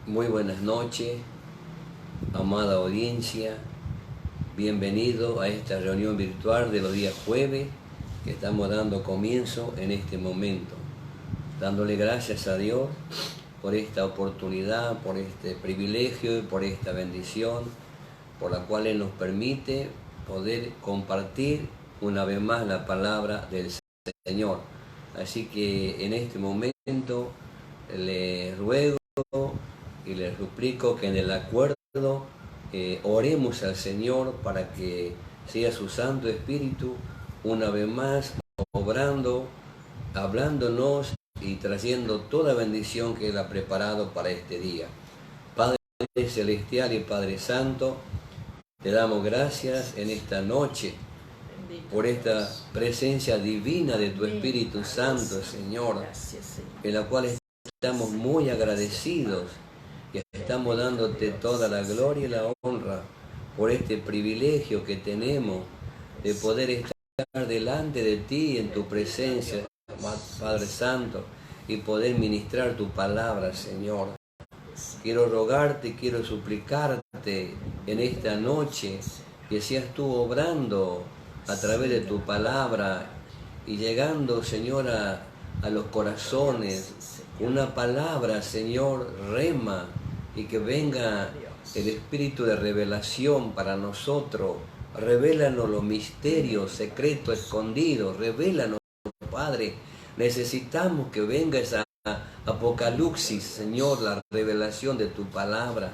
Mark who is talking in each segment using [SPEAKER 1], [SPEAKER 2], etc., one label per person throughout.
[SPEAKER 1] Muy buenas noches, amada audiencia. Bienvenido a esta reunión virtual de los días jueves que estamos dando comienzo en este momento. Dándole gracias a Dios por esta oportunidad, por este privilegio y por esta bendición, por la cual Él nos permite poder compartir una vez más la palabra del Señor. Así que en este momento le ruego y les suplico que en el acuerdo oremos al Señor para que sea su Santo Espíritu una vez más obrando, hablándonos y trayendo toda bendición que Él ha preparado para este día. Padre Celestial y Padre Santo, te damos gracias en esta noche por esta presencia divina de tu Espíritu Santo, Señor, en la cual estamos muy agradecidos y estamos dándote toda la gloria y la honra por este privilegio que tenemos de poder estar delante de ti en tu presencia, Padre Santo, y poder ministrar tu palabra, Señor. Quiero rogarte, quiero suplicarte en esta noche que seas tú obrando a través de tu palabra y llegando, Señor, a los corazones, una palabra, Señor, rema, y que venga el espíritu de revelación para nosotros. Revélanos los misterios secretos escondidos, revélanos, Padre. Necesitamos que venga esa apocalipsis, Señor, la revelación de tu palabra.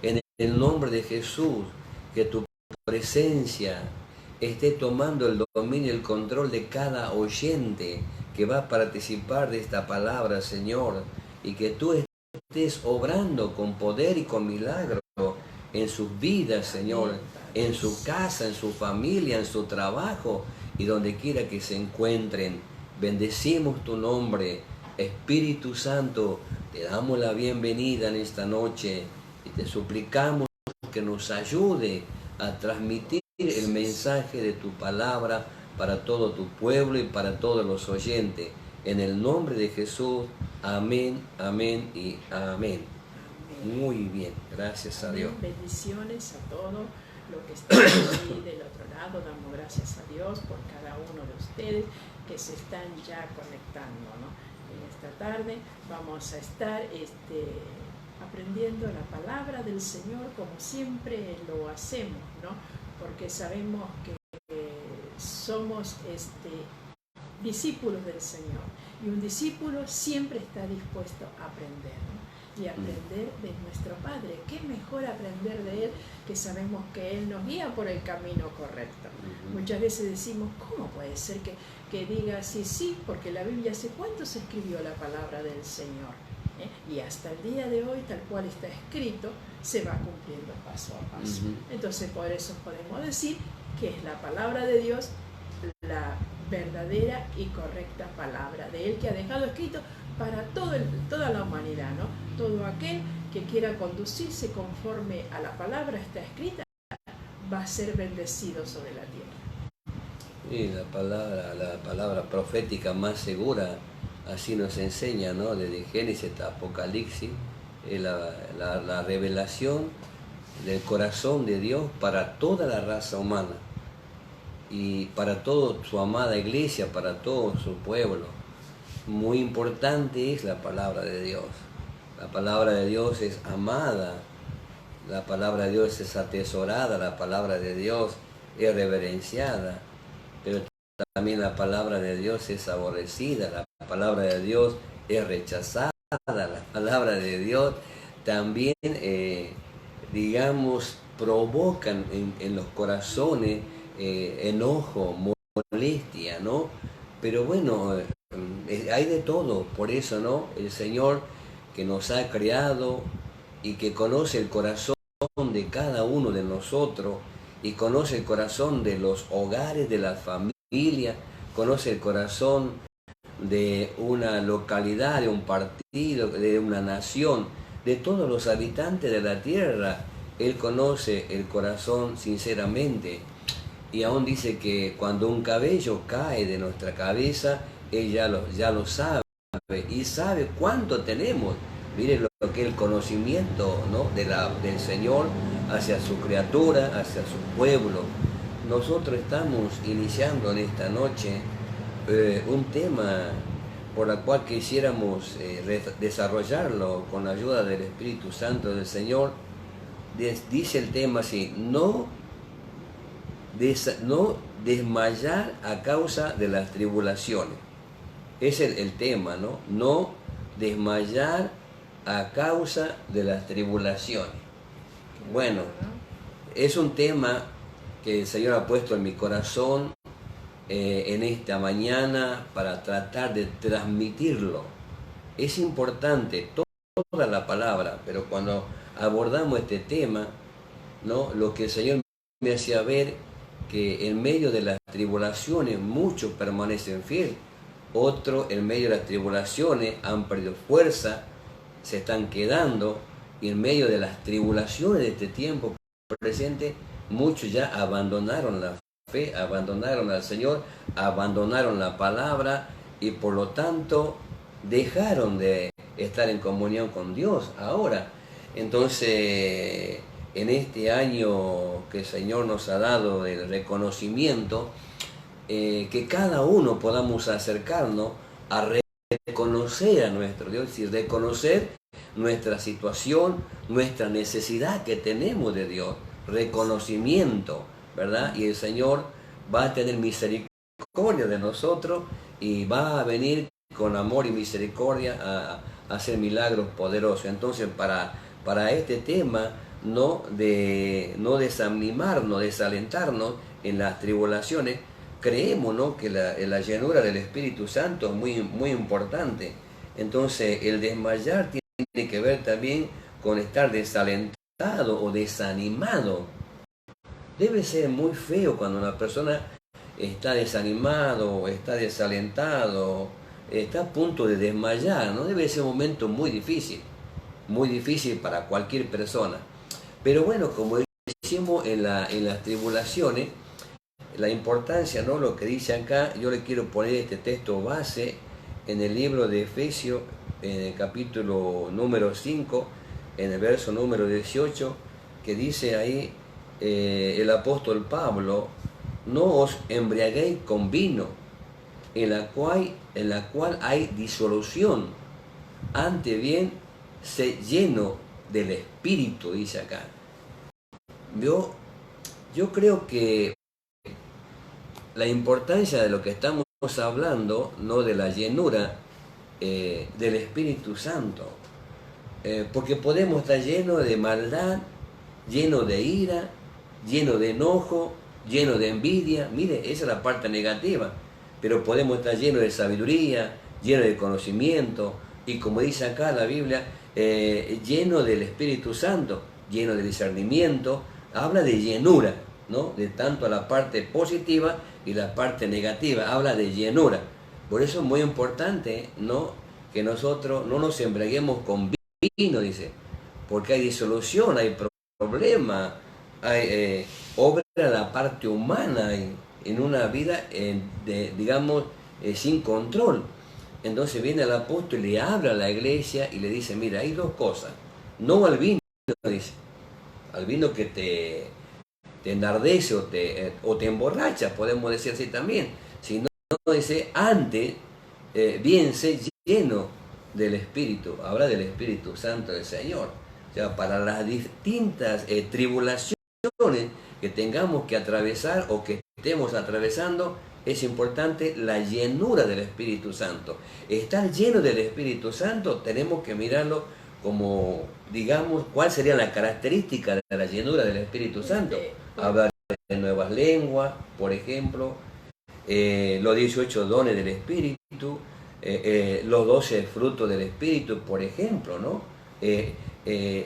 [SPEAKER 1] En el nombre de Jesús, que tu presencia esté tomando el dominio y el control de cada oyente que va a participar de esta palabra, Señor, y que tú estés obrando con poder y con milagro en sus vidas, Señor, en su casa, en su familia, en su trabajo y donde quiera que se encuentren. Bendecimos tu nombre, Espíritu Santo, te damos la bienvenida en esta noche y te suplicamos que nos ayude a transmitir el mensaje de tu palabra para todo tu pueblo y para todos los oyentes. En el nombre de Jesús, amén, amén y amén. Muy bien, gracias a Dios.
[SPEAKER 2] Bendiciones a todos los que están ahí del otro lado. Damos gracias a Dios por cada uno de ustedes que se están ya conectando, ¿no? En esta tarde vamos a estar aprendiendo la palabra del Señor como siempre lo hacemos, ¿no? Porque sabemos que somos discípulos del Señor y un discípulo siempre está dispuesto a aprender, ¿no? Y aprender de nuestro Padre. ¿Qué mejor aprender de Él que sabemos que Él nos guía por el camino correcto? Muchas veces decimos, ¿cómo puede ser que diga sí, porque la Biblia hace cuánto se escribió la palabra del Señor? Y hasta el día de hoy, tal cual está escrito, se va cumpliendo paso a paso. Entonces, por eso podemos decir que es la palabra de Dios, la verdadera y correcta palabra de Él que ha dejado escrito para toda la humanidad, ¿no? Todo aquel que quiera conducirse conforme a la palabra está escrita va a ser bendecido sobre la tierra.
[SPEAKER 1] Y la palabra profética más segura, así nos enseña, ¿no? Desde Génesis hasta Apocalipsis, es la revelación del corazón de Dios para toda la raza humana y para toda su amada iglesia, para todo su pueblo. Muy importante es la palabra de Dios. La palabra de Dios es amada, la palabra de Dios es atesorada, la palabra de Dios es reverenciada, pero también la palabra de Dios es aborrecida, la palabra de Dios es rechazada, la palabra de Dios también, provocan en los corazones enojo, molestia, ¿no? Pero bueno, hay de todo, por eso, ¿no? El Señor que nos ha creado y que conoce el corazón de cada uno de nosotros y conoce el corazón de los hogares, de la familia, conoce el corazón de una localidad, de un partido, de una nación, de todos los habitantes de la tierra. Él conoce el corazón sinceramente. Y aún dice que cuando un cabello cae de nuestra cabeza, Él ya lo sabe y sabe cuánto tenemos. Mire lo que es el conocimiento, ¿no?, del Señor hacia su criatura, hacia su pueblo. Nosotros estamos iniciando en esta noche un tema por el cual quisiéramos desarrollarlo con la ayuda del Espíritu Santo del Señor. Dice el tema así: no desmayar a causa de las tribulaciones. Es el tema, ¿no? No desmayar a causa de las tribulaciones. Bueno, es un tema que el Señor ha puesto en mi corazón en esta mañana para tratar de transmitirlo. Es importante toda la palabra, pero cuando abordamos este tema, ¿no?, lo que el Señor me hacía ver, que en medio de las tribulaciones muchos permanecen fieles, otros en medio de las tribulaciones han perdido fuerza, se están quedando, y en medio de las tribulaciones de este tiempo presente, muchos ya abandonaron la fe, abandonaron al Señor, abandonaron la palabra, y por lo tanto dejaron de estar en comunión con Dios ahora. Entonces, en este año que el Señor nos ha dado el reconocimiento, que cada uno podamos acercarnos a reconocer a nuestro Dios, y reconocer nuestra situación, nuestra necesidad que tenemos de Dios, reconocimiento, ¿verdad? Y el Señor va a tener misericordia de nosotros y va a venir con amor y misericordia a hacer milagros poderosos. Entonces, para este tema, no desanimarnos, desalentarnos en las tribulaciones, creemos, ¿no?, que la llenura del Espíritu Santo es muy, muy importante. Entonces, el desmayar tiene que ver también con estar desalentado o desanimado. Debe ser muy feo cuando una persona está desanimado, está desalentado, está a punto de desmayar, ¿no? Debe ser un momento muy difícil para cualquier persona. Pero bueno, como decimos en las tribulaciones, la importancia, ¿no?, lo que dice acá, yo le quiero poner este texto base en el libro de Efesios, en el capítulo número 5, en el verso número 18, que dice ahí el apóstol Pablo: no os embriaguéis con vino, en la cual hay disolución, antes bien, sé lleno del Espíritu, dice acá. Yo creo que la importancia de lo que estamos hablando, no de la llenura del Espíritu Santo, porque podemos estar llenos de maldad, llenos de ira, llenos de enojo, llenos de envidia. Mire, esa es la parte negativa, pero podemos estar llenos de sabiduría, llenos de conocimiento, y como dice acá la Biblia, lleno del Espíritu Santo, lleno de discernimiento. Habla de llenura, ¿no?, de tanto la parte positiva y la parte negativa, habla de llenura. Por eso es muy importante, ¿no?, que nosotros no nos embriaguemos con vino, dice, porque hay disolución, hay problema, hay obra la parte humana en una vida, digamos, sin control. Entonces viene el apóstol y le habla a la iglesia y le dice: mira, hay dos cosas, no al vino, dice, al vino que te enardece o te emborracha, podemos decir así también, sino, dice, antes bien sé lleno del Espíritu, habla del Espíritu Santo del Señor. O sea, para las distintas tribulaciones que tengamos que atravesar o que estemos atravesando, es importante la llenura del Espíritu Santo. Estar lleno del Espíritu Santo tenemos que mirarlo como, digamos, cuál sería la característica de la llenura del Espíritu Santo. Hablar de nuevas lenguas, por ejemplo, los 18 dones del Espíritu, los 12 frutos del Espíritu, por ejemplo, ¿no?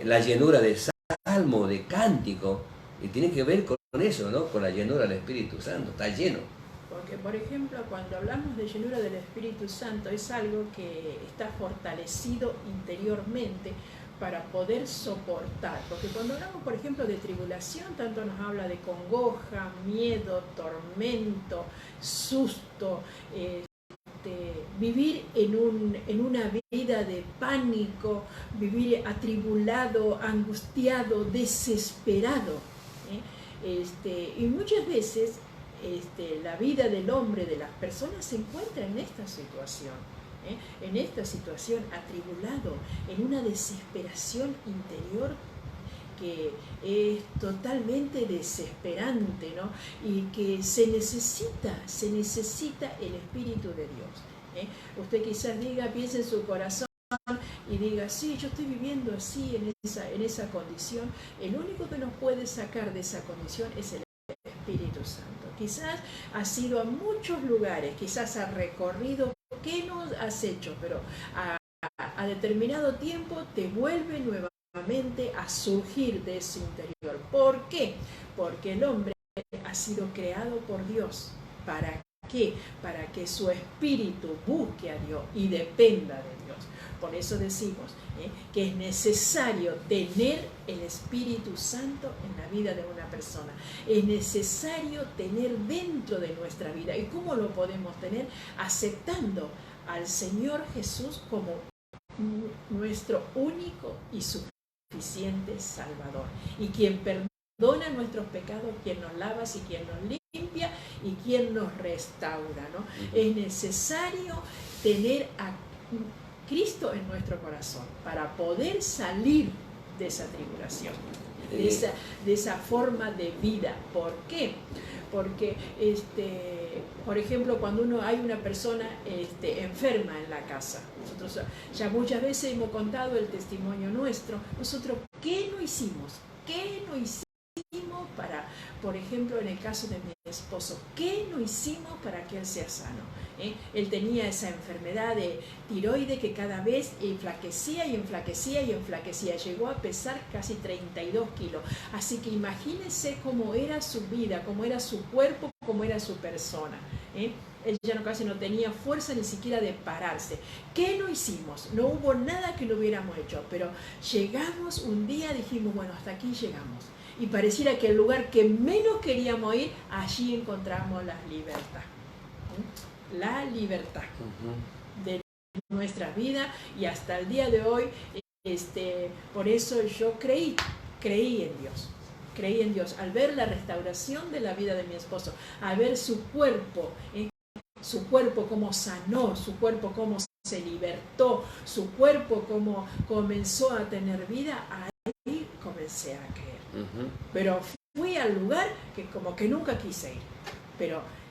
[SPEAKER 1] La llenura de salmo, de cántico, y tiene que ver con eso, ¿no?, con la llenura del Espíritu Santo, está lleno.
[SPEAKER 2] Porque, por ejemplo, cuando hablamos de llenura del Espíritu Santo, es algo que está fortalecido interiormente para poder soportar. Porque cuando hablamos, por ejemplo, de tribulación, tanto nos habla de congoja, miedo, tormento, susto, vivir en una vida de pánico, vivir atribulado, angustiado, desesperado. Y muchas veces la vida del hombre, de las personas, se encuentra en esta situación. En esta situación, atribulado, en una desesperación interior que es totalmente desesperante, ¿no? Y que se necesita el Espíritu de Dios. Usted quizás piense en su corazón y diga, sí, yo estoy viviendo así, en esa condición. El único que nos puede sacar de esa condición es el Espíritu Santo. Quizás has ido a muchos lugares, quizás has recorrido, ¿qué no has hecho? Pero a determinado tiempo te vuelve nuevamente a surgir de ese interior. ¿Por qué? Porque el hombre ha sido creado por Dios. ¿Para qué? Para que su espíritu busque a Dios y dependa de Dios. Por eso decimos que es necesario tener el Espíritu Santo en la vida de una persona. Es necesario tener dentro de nuestra vida. ¿Y cómo lo podemos tener? Aceptando al Señor Jesús como nuestro único y suficiente Salvador. Y quien perdona nuestros pecados, quien nos lava y quien nos limpia y quien nos restaura, ¿no? Es necesario tener a Cristo en nuestro corazón para poder salir de esa tribulación, de esa forma de vida. ¿Por qué? Porque, por ejemplo, cuando hay una persona enferma en la casa, nosotros ya muchas veces hemos contado el testimonio nuestro, nosotros, ¿qué no hicimos? ¿Qué no hicimos para, por ejemplo, en el caso de mi esposo, qué no hicimos para que él sea sano? Él tenía esa enfermedad de tiroides que cada vez enflaquecía y enflaquecía y enflaquecía. Llegó a pesar casi 32 kilos. Así que imagínense cómo era su vida, cómo era su cuerpo, cómo era su persona. Él ya casi no tenía fuerza ni siquiera de pararse. ¿Qué no hicimos? No hubo nada que lo hubiéramos hecho, pero llegamos un día, dijimos, bueno, hasta aquí llegamos. Y pareciera que el lugar que menos queríamos ir, allí encontramos la libertad. La libertad de nuestra vida, y hasta el día de hoy, por eso yo creí en Dios, al ver la restauración de la vida de mi esposo, al ver su cuerpo como sanó, su cuerpo como se libertó, su cuerpo como comenzó a tener vida, ahí comencé a creer. Pero fui al lugar que como que nunca quise ir, pero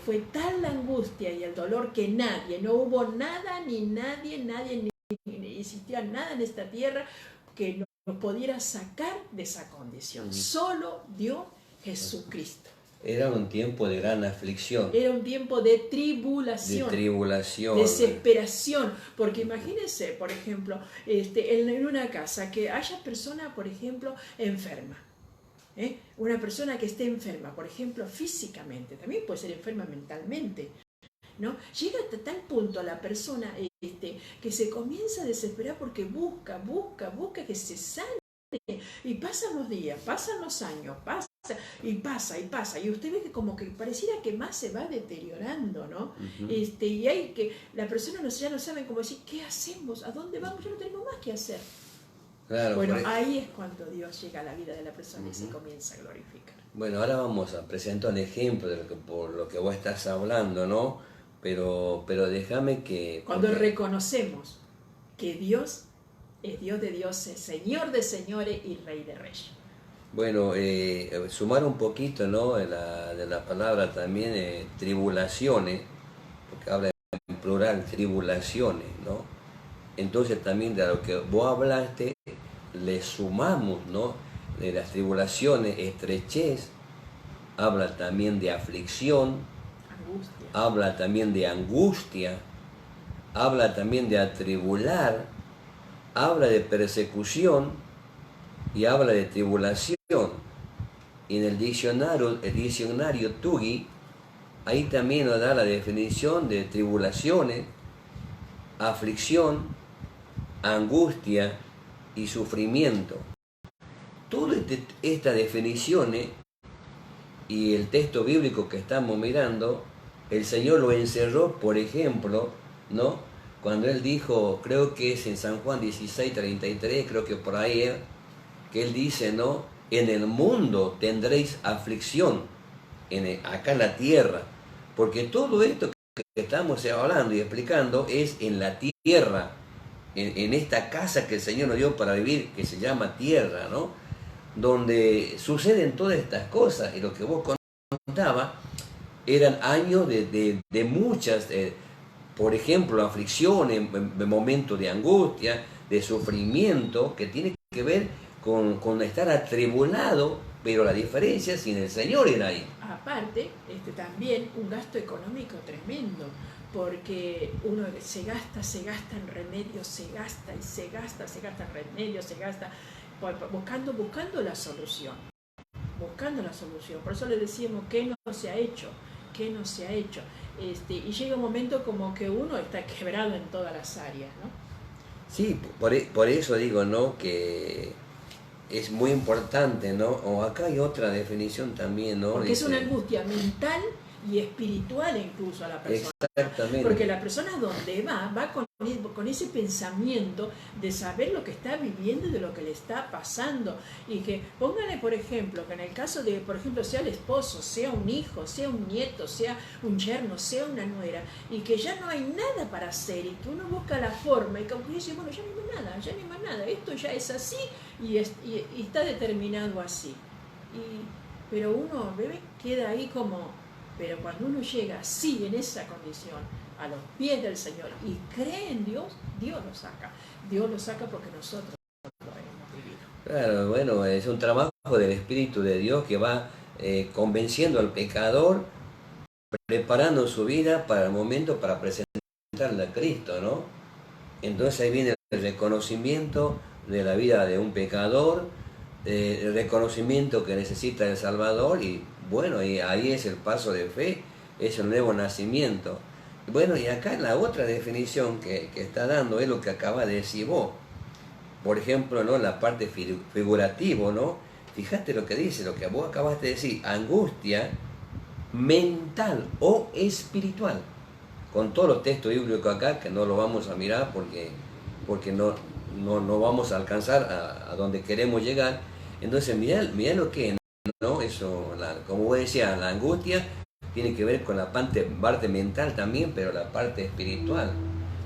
[SPEAKER 2] fue tal la angustia y el dolor que no hubo nada ni nadie, ni existía nada en esta tierra que nos pudiera sacar de esa condición. Solo dio Jesucristo.
[SPEAKER 1] Era un tiempo de gran aflicción.
[SPEAKER 2] Era un tiempo de tribulación. Desesperación. Porque imagínense, por ejemplo, en una casa que haya persona, por ejemplo, enferma. Una persona que esté enferma, por ejemplo, físicamente, también puede ser enferma mentalmente, ¿no? Llega hasta tal punto a la persona que se comienza a desesperar porque busca que se sane. Y pasan los días, pasan los años, pasa, y usted ve que como que pareciera que más se va deteriorando, ¿no? Y hay que, la persona ya no sabe cómo decir, ¿qué hacemos? ¿A dónde vamos? Ya no tenemos más que hacer.
[SPEAKER 1] Claro,
[SPEAKER 2] bueno, ahí es cuando Dios llega a la vida de la persona y se comienza a glorificar.
[SPEAKER 1] Bueno, ahora vamos a presentar un ejemplo de por lo que vos estás hablando, ¿no? Pero déjame que...
[SPEAKER 2] Cuando reconocemos que Dios es Dios de dioses, Señor de señores y Rey de reyes.
[SPEAKER 1] Bueno, sumar un poquito, ¿no? de la palabra también tribulaciones, porque habla en plural, tribulaciones, ¿no? Entonces también de lo que vos hablaste, le sumamos, ¿no? De las tribulaciones, estrechez, habla también de aflicción,
[SPEAKER 2] angustia.
[SPEAKER 1] Habla también de angustia, habla también de atribular, habla de persecución y habla de tribulación. Y en el diccionario Tugui, ahí también nos da la definición de tribulaciones, aflicción, angustia y sufrimiento. Todas estas definiciones y el texto bíblico que estamos mirando, el Señor lo encerró, por ejemplo, ¿no? Cuando él dijo, creo que es en San Juan 16:33, creo que por ahí es, que él dice, ¿no? En el mundo tendréis aflicción, acá en la tierra, porque todo esto que estamos hablando y explicando es en la tierra, en esta casa que el Señor nos dio para vivir, que se llama tierra, ¿no? Donde suceden todas estas cosas, y lo que vos contabas eran años de muchas, por ejemplo, aflicciones, momentos de angustia, de sufrimiento, que tiene que ver con estar atribulado, pero la diferencia sin el Señor era ahí.
[SPEAKER 2] Aparte, también un gasto económico tremendo, porque uno se gasta en remedios, se gasta en remedios, buscando la solución, Por eso le decíamos que no se ha hecho, y llega un momento como que uno está quebrado en todas las áreas, ¿no?
[SPEAKER 1] Sí, por eso digo, ¿no? Que es muy importante, ¿no? O acá hay otra definición también, ¿no?
[SPEAKER 2] Porque es una angustia mental y espiritual incluso a la persona.
[SPEAKER 1] Exactamente.
[SPEAKER 2] Porque la persona donde va con ese pensamiento de saber lo que está viviendo y de lo que le está pasando. Y que póngale, por ejemplo, que en el caso de, por ejemplo, sea el esposo, sea un hijo, sea un nieto, sea un yerno, sea una nuera, y que ya no hay nada para hacer, y que uno busca la forma, y como que dice, bueno, ya no hay más nada, esto ya es así, y está determinado así. Pero uno, bebé, queda ahí como... Pero cuando uno llega así, en esa condición, a los pies del Señor, y cree en Dios, Dios lo saca. Dios lo saca porque nosotros lo hemos vivido.
[SPEAKER 1] Claro, bueno, es un trabajo del Espíritu de Dios que va convenciendo al pecador, preparando su vida para el momento para presentarle a Cristo, ¿no? Entonces ahí viene el reconocimiento de la vida de un pecador, el reconocimiento que necesita el Salvador, y bueno, y ahí es el paso de fe, es el nuevo nacimiento. Bueno, y acá la otra definición que está dando es lo que acaba de decir vos. Por ejemplo, ¿no? La parte figurativa, ¿no? Fíjate lo que dice, lo que vos acabaste de decir, angustia mental o espiritual. Con todos los textos bíblicos acá, que no lo vamos a mirar porque no vamos a alcanzar a donde queremos llegar. Entonces, mirá lo que, ¿no? Eso, como vos decías, la angustia tiene que ver con la parte mental también, pero la parte espiritual.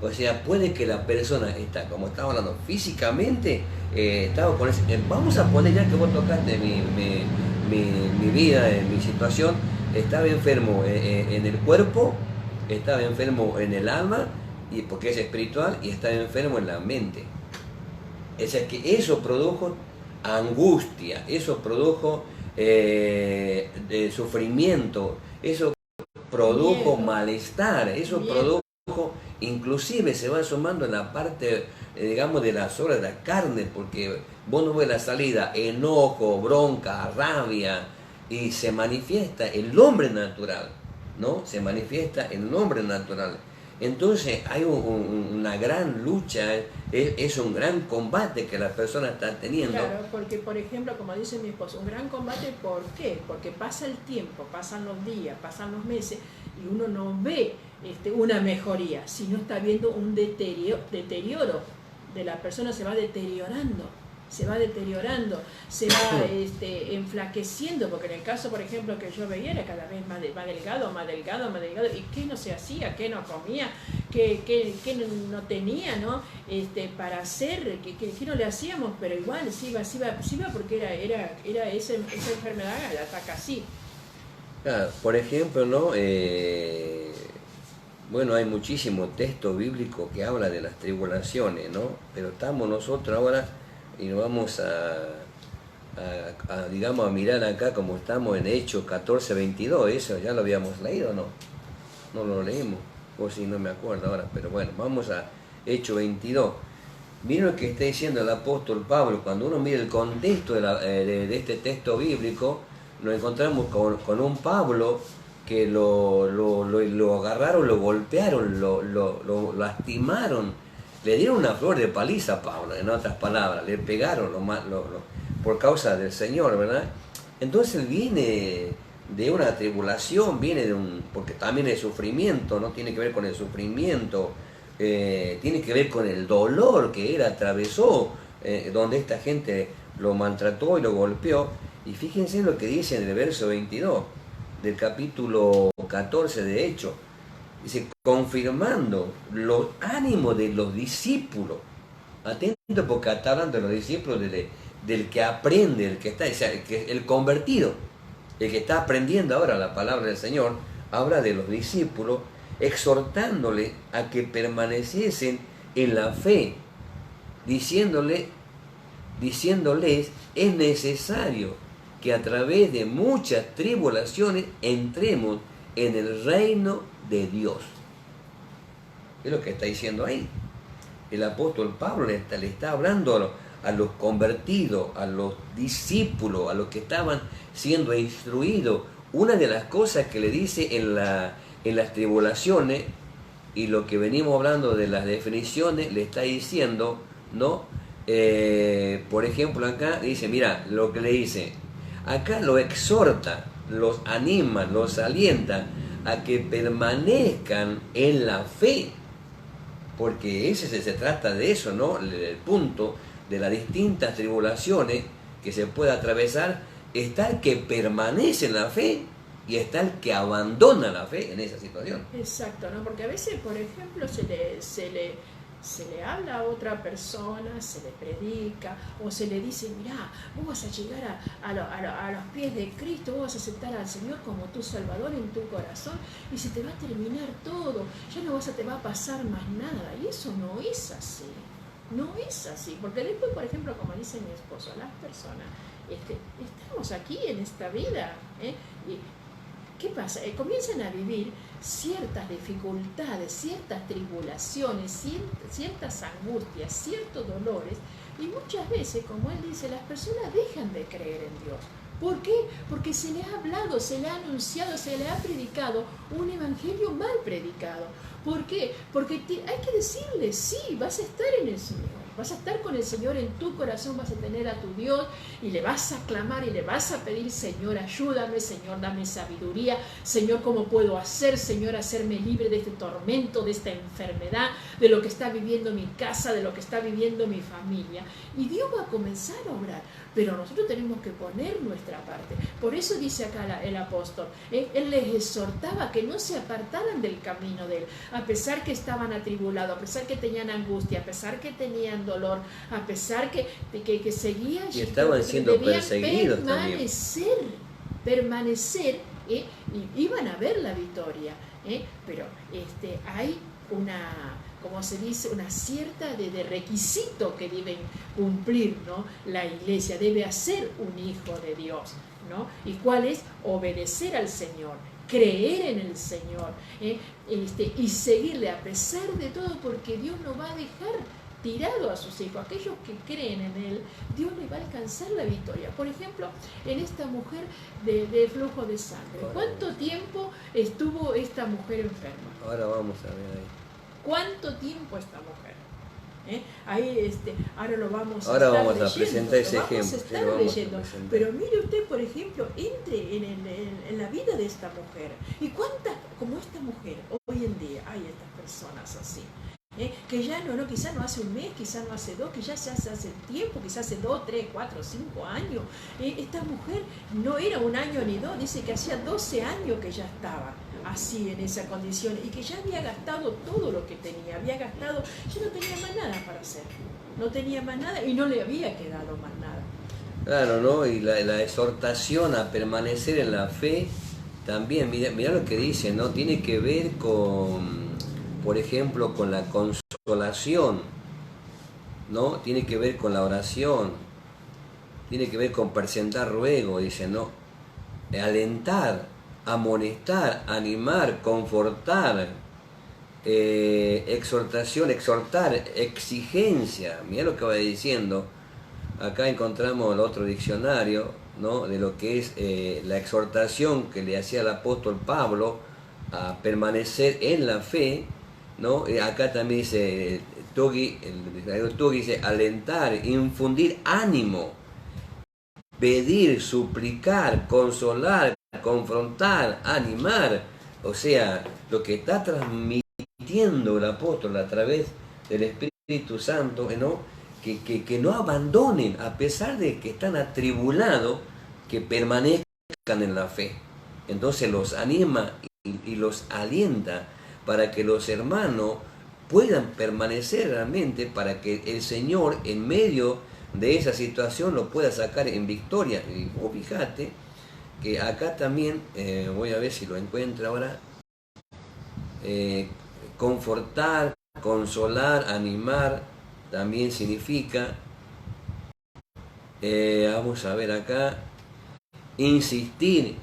[SPEAKER 1] O sea, puede que la persona está, como estaba hablando, físicamente, estaba con ese, vamos a poner, ya que vos tocaste mi vida, mi situación, estaba enfermo en el cuerpo, estaba enfermo en el alma, y porque es espiritual, y estaba enfermo en la mente. O sea, que eso produjo angustia, eso produjo de sufrimiento, eso produjo malestar, eso produjo, inclusive se va sumando en la parte, digamos, de las obras de la carne, porque vos no ves la salida, enojo, bronca, rabia, y se manifiesta el hombre natural, ¿no? Se manifiesta el hombre natural. Entonces hay una gran lucha, es un gran combate que la persona está teniendo.
[SPEAKER 2] Claro, porque por ejemplo, como dice mi esposo, un gran combate, ¿por qué? Porque pasa el tiempo, pasan los días, pasan los meses, y uno no ve una mejoría, sino está viendo un deterioro de la persona, se va deteriorando, se va enflaqueciendo, porque en el caso, por ejemplo, que yo veía, era cada vez más delgado, y qué no se hacía, qué no comía, qué no tenía, ¿no? Para hacer, qué no le hacíamos, pero igual sí iba porque era esa enfermedad la ataca así.
[SPEAKER 1] Claro, por ejemplo, ¿no? Bueno, hay muchísimos textos bíblicos que hablan de las tribulaciones, ¿no? Pero estamos nosotros ahora y nos vamos digamos, a mirar acá como estamos en Hechos 14:22, eso ya lo habíamos leído, ¿no? No lo leímos, o si no me acuerdo ahora, pero bueno, vamos a Hechos 22. Miren lo que está diciendo el apóstol Pablo. Cuando uno mira el contexto de este texto bíblico, nos encontramos con un Pablo que lo agarraron, lo golpearon, lo lastimaron, le dieron una flor de paliza a Pablo, en otras palabras, le pegaron por causa del Señor, ¿verdad? Entonces él viene de una tribulación, viene porque también el sufrimiento, no tiene que ver con el sufrimiento tiene que ver con el dolor que él atravesó, donde esta gente lo maltrató y lo golpeó. Y fíjense lo que dice en el verso 22 del capítulo 14 de Hechos. Dice, confirmando los ánimos de los discípulos. Atento, porque está hablando de los discípulos del que aprende, el que está, el convertido, el que está aprendiendo ahora la palabra del Señor. Habla de los discípulos, exhortándole a que permaneciesen en la fe, diciéndoles, es necesario que a través de muchas tribulaciones entremos en el reino de Dios. Es lo que está diciendo ahí. El apóstol Pablo le está hablando a los convertidos, a los discípulos, a los que estaban siendo instruidos. Una de las cosas que le dice en las tribulaciones, y lo que venimos hablando de las definiciones, le está diciendo, ¿no? Por ejemplo, acá dice, mira, lo que le dice, acá lo exhorta, los anima, los alienta a que permanezcan en la fe, porque se trata de eso, ¿no? El punto de las distintas tribulaciones que se puede atravesar está el que permanece en la fe y está el que abandona la fe en esa situación.
[SPEAKER 2] Exacto, ¿no? Porque a veces, por ejemplo, se le habla a otra persona, se le predica o se le dice, mirá, vos vas a llegar a los pies de Cristo, vos vas a aceptar al Señor como tu Salvador en tu corazón y se te va a terminar todo, ya no te va a pasar más nada. Y eso no es así, no es así, porque después, por ejemplo, como dice mi esposo, las personas, estamos aquí en esta vida, y ¿qué pasa? Comienzan a vivir ciertas dificultades, ciertas tribulaciones, ciertas angustias, ciertos dolores, y muchas veces, como él dice, las personas dejan de creer en Dios. ¿Por qué? Porque se le ha hablado, se le ha anunciado, se le ha predicado un evangelio mal predicado. ¿Por qué? Porque hay que decirle, sí, vas a estar en el Señor. Vas a estar con el Señor en tu corazón, vas a tener a tu Dios y le vas a clamar y le vas a pedir, Señor, ayúdame, Señor, dame sabiduría, Señor, ¿cómo puedo hacer, Señor, hacerme libre de este tormento, de esta enfermedad, de lo que está viviendo mi casa, de lo que está viviendo mi familia? Y Dios va a comenzar a obrar, pero nosotros tenemos que poner nuestra parte. Por eso dice acá el apóstol, él les exhortaba que no se apartaran del camino de él, a pesar que estaban atribulados, a pesar que tenían angustia, a pesar que tenían dolor, a pesar que seguían
[SPEAKER 1] y estaban siendo perseguidos
[SPEAKER 2] permanecer, y iban a ver la victoria, pero hay una, como se dice, una cierta de requisito que deben cumplir, ¿no? La iglesia debe ser un hijo de Dios, ¿no? ¿Y cuál es? Obedecer al Señor, creer en el Señor, y seguirle a pesar de todo, porque Dios no va a dejar tirado a sus hijos. Aquellos que creen en Él, Dios le va a alcanzar la victoria. Por ejemplo, en esta mujer de flujo de sangre, ¿cuánto tiempo estuvo esta mujer enferma?
[SPEAKER 1] Ahora vamos a ver ahí.
[SPEAKER 2] ¿Cuánto tiempo esta mujer? Ahí ahora lo vamos
[SPEAKER 1] ahora
[SPEAKER 2] a estar
[SPEAKER 1] vamos
[SPEAKER 2] leyendo,
[SPEAKER 1] a presentar ese ejemplo.
[SPEAKER 2] Vamos a estar leyendo. Pero mire usted, por ejemplo, entre en la vida de esta mujer. ¿Y cuántas, como esta mujer, hoy en día hay estas personas así? Que ya quizás no hace un mes, quizás no hace dos, que ya se hace tiempo, quizás hace 2, 3, 4, 5 años. Esta mujer no era un año ni dos, dice que hacía 12 años que ya estaba así en esa condición y que ya había gastado todo lo que tenía, ya no tenía más nada para hacer, no tenía más nada y no le había quedado más nada.
[SPEAKER 1] Claro, ¿no? Y la exhortación a permanecer en la fe también, mira lo que dice, ¿no? Tiene que ver con, por ejemplo, con la consolación, ¿no? Tiene que ver con la oración, tiene que ver con presentar ruego, dice, ¿no? Alentar, amonestar, animar, confortar, exhortación, exhortar, exigencia. Mira lo que va diciendo. Acá encontramos el otro diccionario, ¿no? De lo que es la exhortación que le hacía el apóstol Pablo a permanecer en la fe, ¿no? Acá también dice Tuggy, dice alentar, infundir ánimo, pedir, suplicar, consolar, confrontar, animar. O sea, lo que está transmitiendo pidiendo el apóstol a través del Espíritu Santo, ¿no? Que no abandonen, a pesar de que están atribulados, que permanezcan en la fe. Entonces los anima y los alienta para que los hermanos puedan permanecer realmente, para que el Señor en medio de esa situación lo pueda sacar en victoria. Y vos fíjate que acá también, voy a ver si lo encuentro ahora, confortar, consolar, animar, también significa, vamos a ver acá, insistir,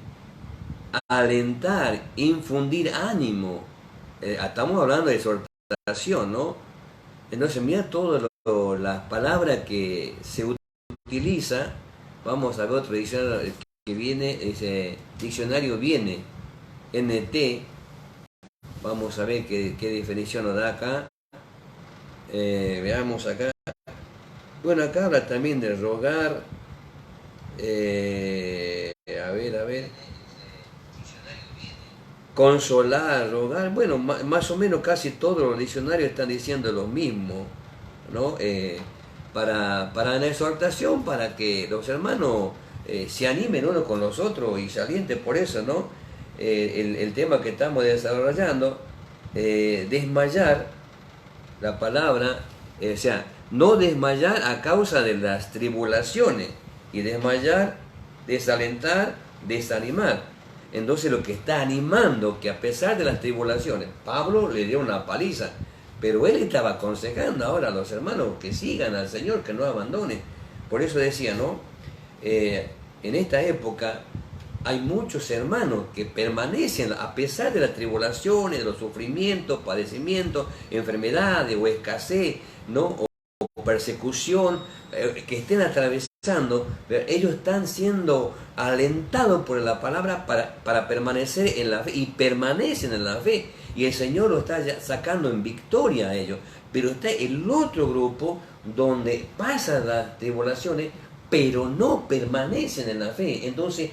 [SPEAKER 1] alentar, infundir ánimo. Estamos hablando de exhortación, ¿no? Entonces mira todas las palabras que se utiliza. Vamos a ver otro diccionario que viene, ese diccionario viene, NT. Vamos a ver qué definición nos da acá. Veamos acá. Bueno, acá habla también de rogar. A ver. Consolar, rogar. Bueno, más o menos casi todos los diccionarios están diciendo lo mismo, ¿no? Para la exhortación, para que los hermanos se animen unos con los otros y se alienten por eso, ¿no? El tema que estamos desarrollando, desmayar, la palabra, o sea, no desmayar a causa de las tribulaciones, y desmayar, desalentar, desanimar. Entonces lo que está animando, que a pesar de las tribulaciones, Pablo le dio una paliza, pero él estaba aconsejando ahora a los hermanos que sigan al Señor, que no abandonen. Por eso decía, ¿no? En esta época hay muchos hermanos que permanecen a pesar de las tribulaciones, de los sufrimientos, padecimientos, enfermedades o escasez, ¿no? O persecución que estén atravesando. Ellos están siendo alentados por la palabra para permanecer en la fe, y permanecen en la fe, y el Señor lo está sacando en victoria a ellos. Pero está el otro grupo donde pasan las tribulaciones pero no permanecen en la fe. Entonces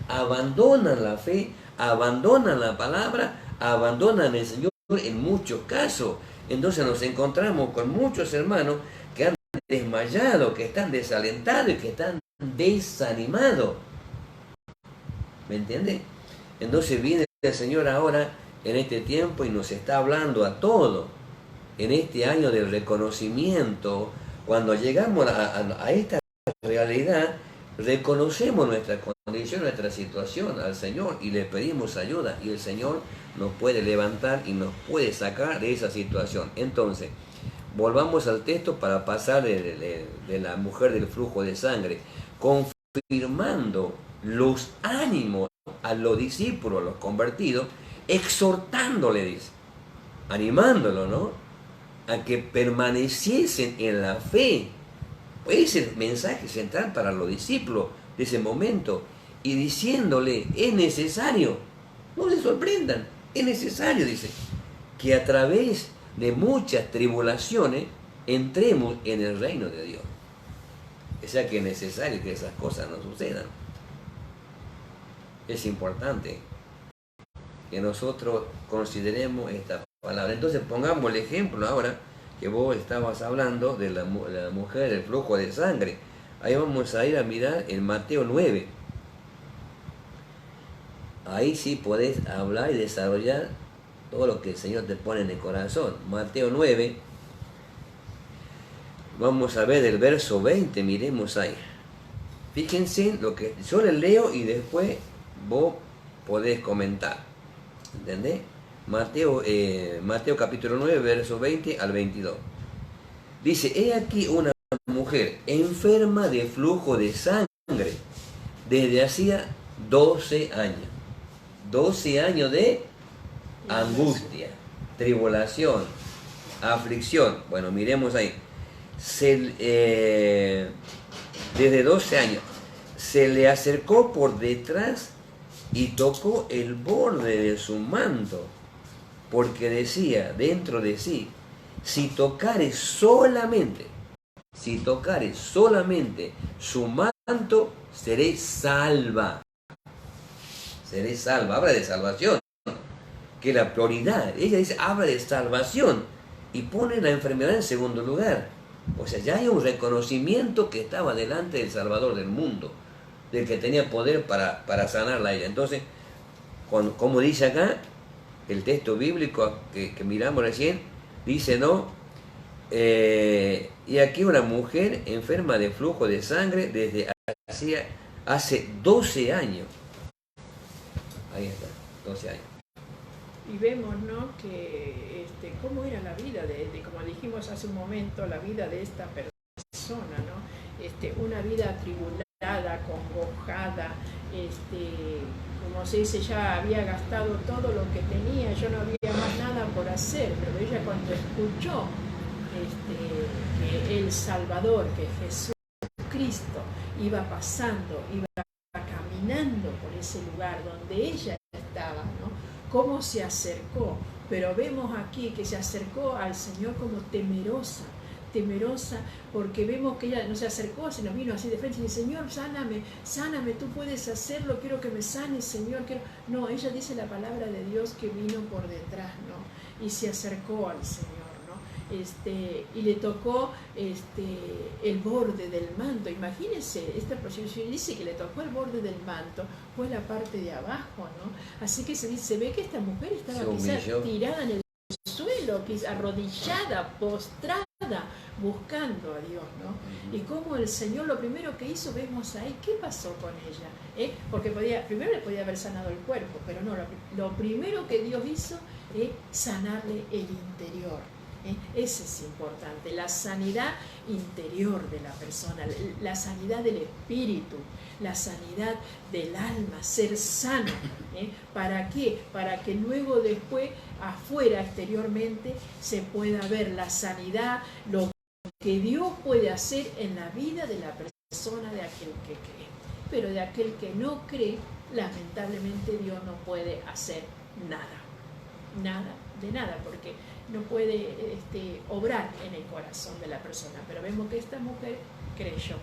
[SPEAKER 1] abandonan la fe, abandonan la palabra, abandonan el Señor en muchos casos. Entonces nos encontramos con muchos hermanos que han desmayado, que están desalentados y que están desanimados. ¿Me entiende? Entonces viene el Señor ahora en este tiempo y nos está hablando a todos. En este año del reconocimiento, cuando llegamos a esta realidad, reconocemos nuestra condición, nuestra situación al Señor y le pedimos ayuda, y el Señor nos puede levantar y nos puede sacar de esa situación. Entonces, volvamos al texto para pasar de la mujer del flujo de sangre, confirmando los ánimos a los discípulos, a los convertidos, exhortándole, dice, animándolo, ¿no? A que permaneciesen en la fe. Pues es el mensaje central para los discípulos de ese momento, y diciéndole, es necesario, no se sorprendan, es necesario, dice, que a través de muchas tribulaciones entremos en el reino de Dios. O sea que es necesario que esas cosas no sucedan. Es importante que nosotros consideremos esta palabra. Entonces pongamos el ejemplo ahora que vos estabas hablando de la mujer del flujo de sangre. Ahí vamos a ir a mirar en Mateo 9. Ahí sí podés hablar y desarrollar todo lo que el Señor te pone en el corazón. Mateo 9. Vamos a ver el verso 20, miremos ahí. Fíjense lo que yo les leo y después vos podés comentar. ¿Entendés? Mateo capítulo 9, verso 20 al 22. Dice, he aquí una mujer enferma de flujo de sangre desde hacía 12 años. 12 años de angustia, tribulación, aflicción. Bueno, miremos ahí. Desde 12 años se le acercó por detrás y tocó el borde de su manto, porque decía dentro de sí, si tocare solamente su manto, seré salva. Seré salva. Habla de salvación. que la prioridad. Ella dice, habla de salvación y pone la enfermedad en segundo lugar. O sea, ya hay un reconocimiento que estaba delante del Salvador del mundo, del que tenía poder para sanarla a ella. Entonces, como dice acá, el texto bíblico que miramos recién, dice, ¿no? Y aquí una mujer enferma de flujo de sangre desde hace 12 años. Ahí está, 12 años.
[SPEAKER 2] Y vemos, ¿no?, que cómo era la vida como dijimos hace un momento, la vida de esta persona, ¿no? Una vida atribulada, congojada, como se dice, ya había gastado todo lo que tenía, ya no había más nada por hacer, pero ella cuando escuchó que el Salvador, que Jesucristo iba pasando, iba caminando por ese lugar donde ella estaba, ¿no?, cómo se acercó, pero vemos aquí que se acercó al Señor como temerosa, porque vemos que ella no se acercó, sino vino así de frente y dice, Señor, sáname, tú puedes hacerlo, quiero que me sanes, Señor. No, ella dice la palabra de Dios que vino por detrás, ¿no? Y se acercó al Señor, ¿no? Y le tocó el borde del manto. Imagínense, esta procesión dice que le tocó el borde del manto, fue la parte de abajo, ¿no? Así que se ve que esta mujer estaba quizás tirada en el suelo, arrodillada, postrada, buscando a Dios, ¿no? Y como el Señor, lo primero que hizo, vemos ahí, ¿qué pasó con ella? Porque primero le podía haber sanado el cuerpo, pero no, lo primero que Dios hizo es sanarle el interior. Ese es importante, la sanidad interior de la persona, la sanidad del espíritu, la sanidad del alma, ser sano. ¿Para qué? Para que luego después, afuera, exteriormente, se pueda ver la sanidad, lo que Dios puede hacer en la vida de la persona, de aquel que cree. Pero de aquel que no cree, lamentablemente Dios no puede hacer nada, de nada, porque no puede obrar en el corazón de la persona. Pero vemos que esta mujer creyó,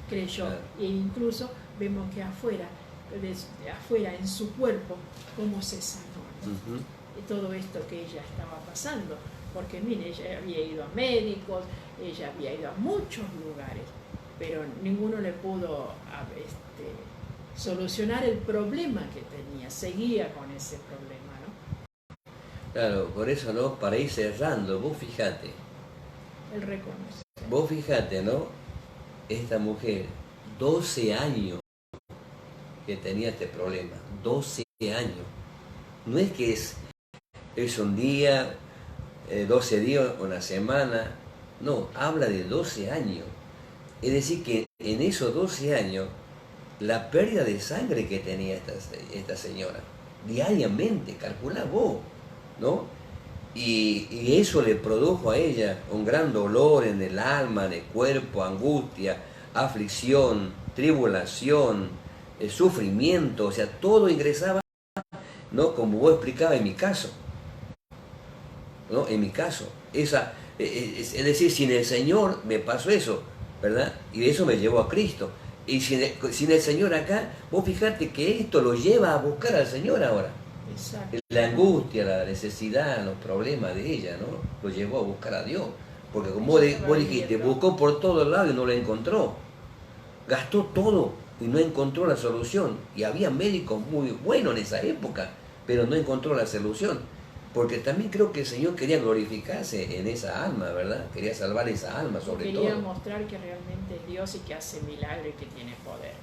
[SPEAKER 2] claro. E incluso vemos que afuera en su cuerpo, cómo se sanó, ¿no? Y todo esto que ella estaba pasando, porque mire, ella había ido a médicos, ella había ido a muchos lugares, pero ninguno le pudo solucionar el problema que tenía, seguía con ese problema, ¿no?
[SPEAKER 1] Claro, por eso, ¿no? Para ir cerrando, vos fijate.
[SPEAKER 2] Él reconoce.
[SPEAKER 1] Vos fijate, ¿no? Esta mujer, 12 años que tenía este problema, 12 años. No es que es un día, 12 días, una semana, no, habla de 12 años. Es decir, que en esos 12 años, la pérdida de sangre que tenía esta señora, diariamente, calcula vos, ¿no? Y eso le produjo a ella un gran dolor en el alma, en el cuerpo, angustia, aflicción, tribulación, sufrimiento, o sea, todo ingresaba, ¿no? Como vos explicabas en mi caso, ¿no? En mi caso, es decir, sin el Señor me pasó eso, ¿verdad? Y eso me llevó a Cristo. Y sin el Señor acá, vos fijate que esto lo lleva a buscar al Señor ahora.
[SPEAKER 2] Exacto.
[SPEAKER 1] La angustia, la necesidad, los problemas de ella, ¿no? Lo llevó a buscar a Dios. Porque como vos dijiste, buscó por todos lados y no lo encontró. Gastó todo y no encontró la solución. Y había médicos muy buenos en esa época, pero no encontró la solución. Porque también creo que el Señor quería glorificarse en esa alma, ¿verdad? Quería salvar esa alma sobre todo.
[SPEAKER 2] Quería mostrar que realmente es Dios y que hace milagros y que tiene poder.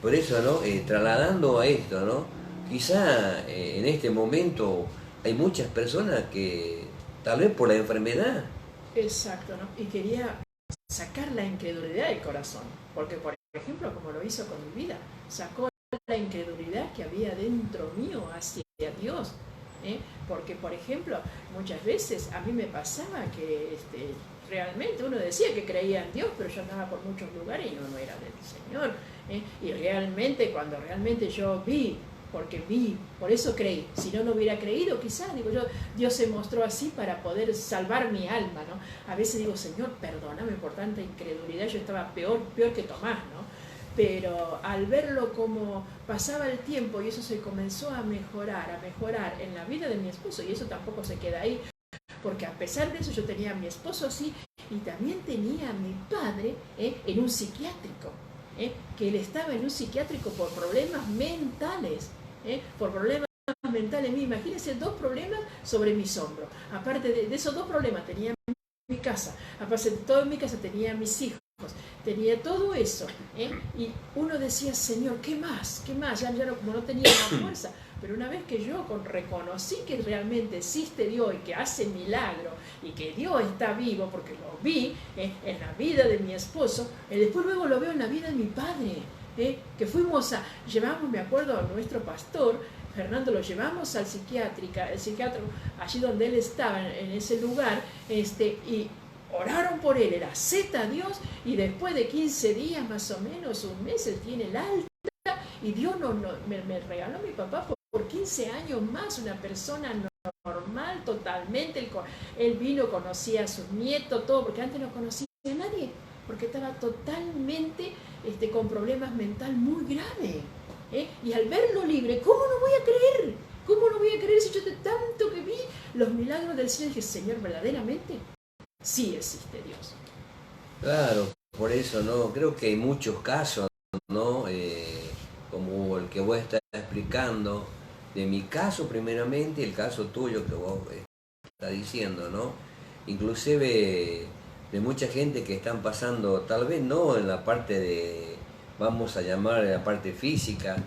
[SPEAKER 1] Por eso, ¿no? Trasladando a esto, ¿no? Quizá en este momento hay muchas personas que, tal vez por la enfermedad.
[SPEAKER 2] Exacto, ¿no? Y quería sacar la incredulidad del corazón. Porque, por ejemplo, como lo hizo con mi vida, sacó la incredulidad que había dentro mío hacia Dios. Porque, por ejemplo, muchas veces a mí me pasaba que realmente uno decía que creía en Dios, pero yo andaba por muchos lugares y no era del Señor. Y realmente, cuando realmente yo vi, por eso creí. Si no hubiera creído, quizás, digo yo, Dios se mostró así para poder salvar mi alma, ¿no? A veces digo, Señor, perdóname por tanta incredulidad, yo estaba peor que Tomás, ¿no? pero al verlo como pasaba el tiempo y eso se comenzó a mejorar en la vida de mi esposo, y eso tampoco se queda ahí, porque a pesar de eso yo tenía a mi esposo así y también tenía a mi padre en un psiquiátrico, que él estaba en un psiquiátrico por problemas mentales, por problemas mentales. Imagínense, 2 problemas sobre mis hombros. Aparte de esos 2 problemas tenía mi casa, aparte de todo en mi casa tenía mis hijos, tenía todo eso, y uno decía, Señor, ¿qué más? ¿Qué más? Ya no, como no tenía la fuerza. Pero una vez que yo reconocí que realmente existe Dios y que hace milagros y que Dios está vivo, porque lo vi en la vida de mi esposo, después luego lo veo en la vida de mi padre, que llevamos, me acuerdo, a nuestro pastor Fernando, lo llevamos al psiquiatra, allí donde él estaba, en ese lugar, y oraron por él, era Z Dios, y después de 15 días más o menos, un mes, él tiene el alta, y Dios me regaló a mi papá por 15 años más, una persona normal totalmente. Él vino, conocía a sus nietos, todo, porque antes no conocía a nadie, porque estaba totalmente con problemas mentales muy graves. Y al verlo libre, ¿cómo no voy a creer? ¿Cómo no voy a creer si yo de tanto que vi los milagros del cielo? Dije, Señor, verdaderamente sí existe Dios.
[SPEAKER 1] Claro, por eso, ¿no? Creo que hay muchos casos, ¿no? Como el que vos estás explicando, de mi caso primeramente, el caso tuyo que vos estás diciendo, ¿no? Inclusive de mucha gente que están pasando, tal vez no en la parte de, vamos a llamar la parte física,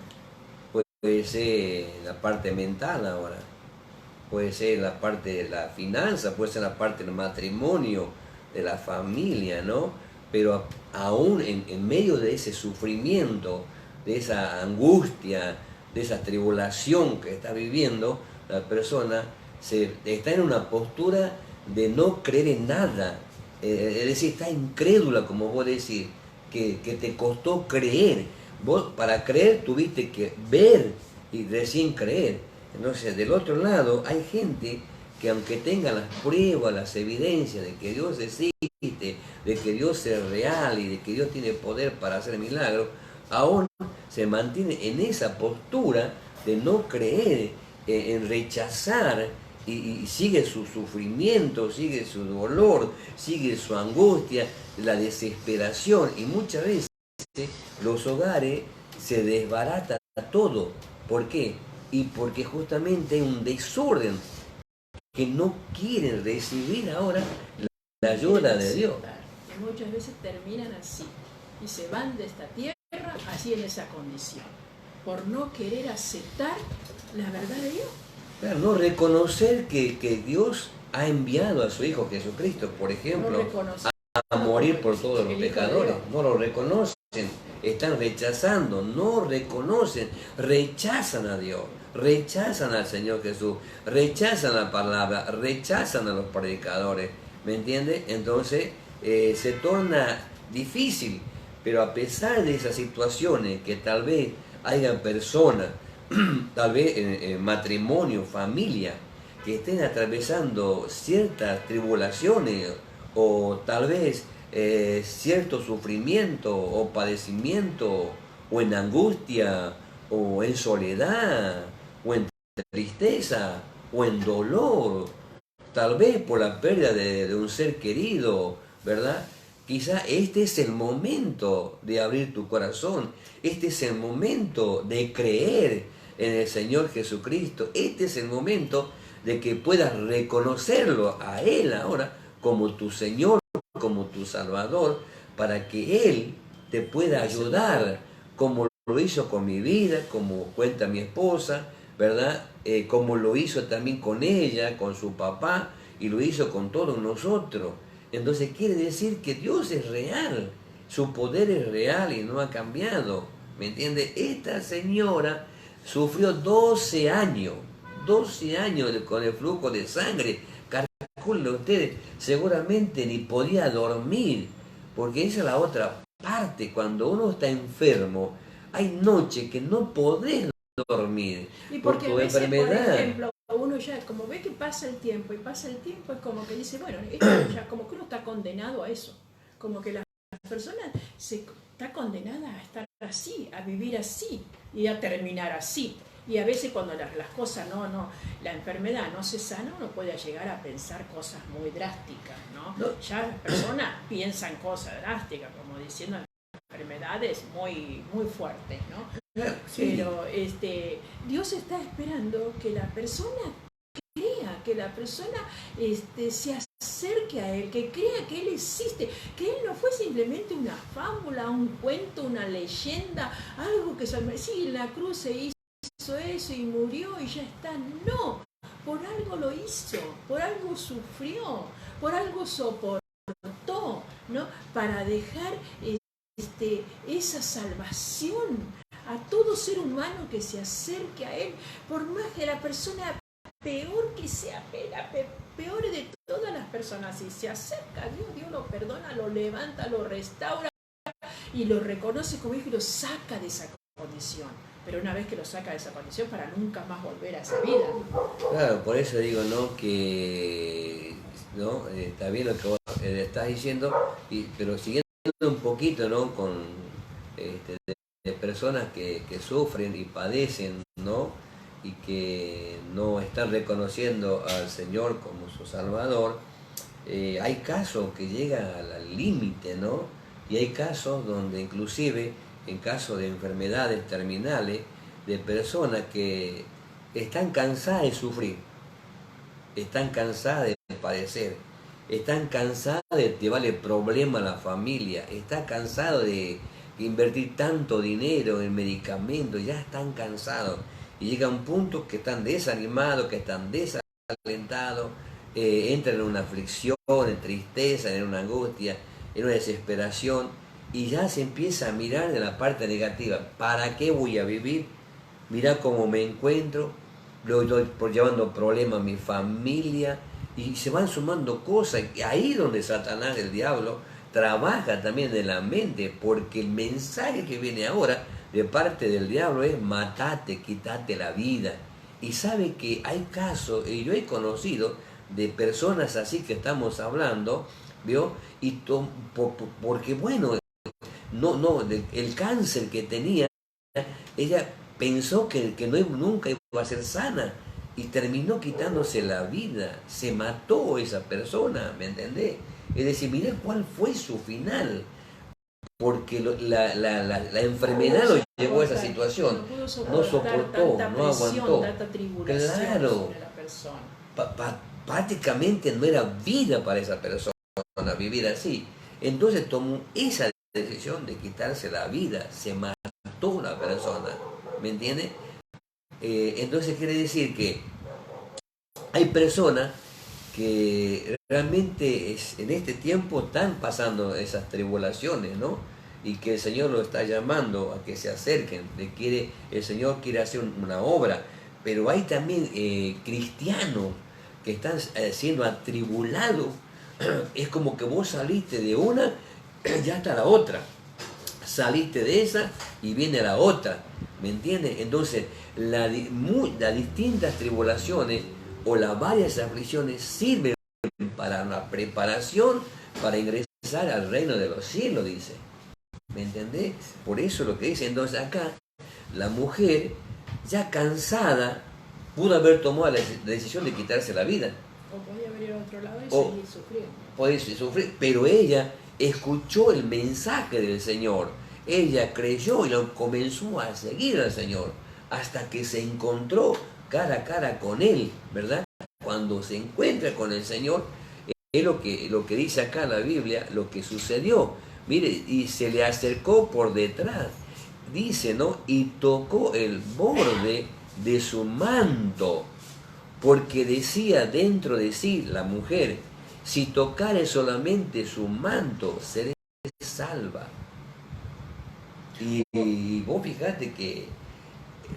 [SPEAKER 1] puede ser la parte mental ahora, puede ser la parte de la finanza, puede ser la parte del matrimonio, de la familia, ¿no? Pero aún en medio de ese sufrimiento, de esa angustia, de esa tribulación que está viviendo, la persona está en una postura de no creer en nada, es decir, está incrédula, como vos decís, que te costó creer. Vos para creer tuviste que ver y recién creer. Entonces, del otro lado, hay gente que aunque tenga las pruebas, las evidencias de que Dios existe, de que Dios es real y de que Dios tiene poder para hacer milagros, aún se mantiene en esa postura de no creer, en rechazar, y sigue su sufrimiento, sigue su dolor, sigue su angustia, la desesperación, y muchas veces los hogares se desbarata todo. ¿Por qué? Y porque justamente hay un desorden, que no quieren recibir ahora la ayuda de Dios.
[SPEAKER 2] Y muchas veces terminan así y se van de esta tierra así, en esa condición, por no querer aceptar la verdad de Dios.
[SPEAKER 1] Claro, no reconocer que Dios ha enviado a su Hijo Jesucristo, por ejemplo, a morir por todos los pecadores. No lo reconocen, están rechazando, no reconocen, rechazan a Dios, rechazan al Señor Jesús, rechazan la palabra, rechazan a los predicadores, ¿me entiende? Entonces se torna difícil, pero a pesar de esas situaciones que tal vez haya personas, tal vez en matrimonio, familia, que estén atravesando ciertas tribulaciones o tal vez cierto sufrimiento o padecimiento, o en angustia, o en soledad, o en tristeza, o en dolor, tal vez por la pérdida de un ser querido, ¿verdad? Quizá este es el momento de abrir tu corazón, este es el momento de creer en el Señor Jesucristo, este es el momento de que puedas reconocerlo a Él ahora como tu Señor, como tu Salvador, para que Él te pueda ayudar, como lo hizo con mi vida, como cuenta mi esposa, ¿verdad? Como lo hizo también con ella, con su papá, y lo hizo con todos nosotros. Entonces quiere decir que Dios es real, su poder es real y no ha cambiado, ¿me entiende? Esta señora sufrió 12 años con el flujo de sangre. Calculen ustedes, seguramente ni podía dormir, porque esa es la otra parte. Cuando uno está enfermo, hay noches que no podés dormir
[SPEAKER 2] y porque
[SPEAKER 1] por tu
[SPEAKER 2] a veces,
[SPEAKER 1] enfermedad.
[SPEAKER 2] Por ejemplo, uno ya como ve que pasa el tiempo y pasa el tiempo, es como que dice, bueno, esto ya como que uno está condenado a eso, como que las personas está condenada a estar así, a vivir así y a terminar así. Y a veces cuando las cosas la enfermedad no se sana, uno puede llegar a pensar cosas muy drásticas, ¿no? Ya las personas piensan cosas drásticas, como diciendo enfermedades muy, muy fuertes, ¿no? Sí. Pero Dios está esperando que la persona crea, que la persona se acerque a Él, que crea que Él existe, que Él no fue simplemente una fábula, un cuento, una leyenda, algo que sí, en la cruz se hizo eso y murió y ya está. No, por algo lo hizo, por algo sufrió, por algo soportó, ¿no? Para dejar esa salvación a todo ser humano que se acerque a Él, por más que la persona peor que sea, peor de todas las personas, si se acerca a Dios, Dios lo perdona, lo levanta, lo restaura y lo reconoce como hijo y lo saca de esa condición. Pero una vez que lo saca de esa condición, para nunca más volver a esa vida.
[SPEAKER 1] Claro, por eso digo, ¿no? Que ¿no? Está bien lo que vos estás diciendo, pero siguiendo un poquito, ¿no? Con de personas que sufren y padecen, ¿no? Y que no están reconociendo al Señor como su Salvador. Hay casos que llegan al límite, ¿no? Y hay casos donde inclusive en caso de enfermedades terminales, de personas que están cansadas de sufrir, están cansadas de padecer, están cansadas de llevarle problemas a la familia, están cansados de invertir tanto dinero en medicamentos, ya están cansados. Y llega un punto que están desanimados, que están desalentados, entran en una aflicción, en tristeza, en una angustia, en una desesperación. Y ya se empieza a mirar de la parte negativa. ¿Para qué voy a vivir? Mirá cómo me encuentro. Lo estoy llevando problemas a mi familia. Y se van sumando cosas. Y ahí donde Satanás, el diablo, trabaja también en la mente. Porque el mensaje que viene ahora de parte del diablo es: matate, quítate la vida. Y sabe que hay casos, y yo he conocido de personas así que estamos hablando, ¿vio? Y porque bueno, el cáncer que tenía, ella pensó que nunca iba a ser sana y terminó quitándose la vida, se mató esa persona, ¿me entendés? Es decir, mirá cuál fue su final, porque la enfermedad lo llevó a esa situación, no soportó, no aguantó. Claro, prácticamente no era vida para esa persona vivir así. Entonces tomó esa decisión de quitarse la vida, se mató la persona, ¿me entiendes? Entonces quiere decir que hay personas que realmente en este tiempo están pasando esas tribulaciones, ¿no? Y que el Señor los está llamando a que se acerquen, el Señor quiere hacer una obra, pero hay también cristianos que están siendo atribulados. Es como que vos saliste de una, ya está la otra. Saliste de esa y viene la otra. ¿Me entiendes? Entonces, las distintas tribulaciones o las varias aflicciones sirven para la preparación para ingresar al reino de los cielos, dice. ¿Me entendés? Por eso lo que dice. Entonces acá, la mujer, ya cansada, pudo haber tomado la decisión de quitarse la vida.
[SPEAKER 2] O podía haber ido a otro lado y seguir sufriendo.
[SPEAKER 1] Podía sufrir, pero ella escuchó el mensaje del Señor. Ella creyó y lo comenzó a seguir al Señor hasta que se encontró cara a cara con Él, ¿verdad? Cuando se encuentra con el Señor, es lo que dice acá la Biblia, lo que sucedió. Mire, y se le acercó por detrás, dice, ¿no? Y tocó el borde de su manto, porque decía dentro de sí la mujer: si tocare solamente su manto, seré salva. Y vos fijate que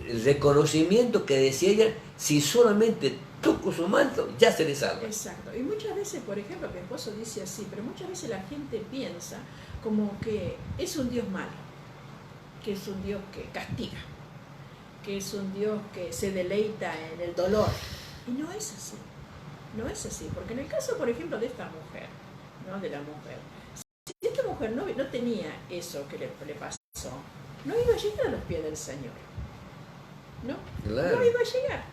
[SPEAKER 1] el reconocimiento que decía ella: si solamente toco su manto, ya seré salva.
[SPEAKER 2] Exacto. Y muchas veces, por ejemplo, mi esposo dice así, pero muchas veces la gente piensa como que es un Dios malo, que es un Dios que castiga, que es un Dios que se deleita en el dolor. Y no es así. No es así, porque en el caso, por ejemplo, de esta mujer, ¿no? De la mujer, si esta mujer no tenía eso que le pasó, no iba a llegar a los pies del Señor. ¿No?
[SPEAKER 1] Claro.
[SPEAKER 2] No iba a llegar.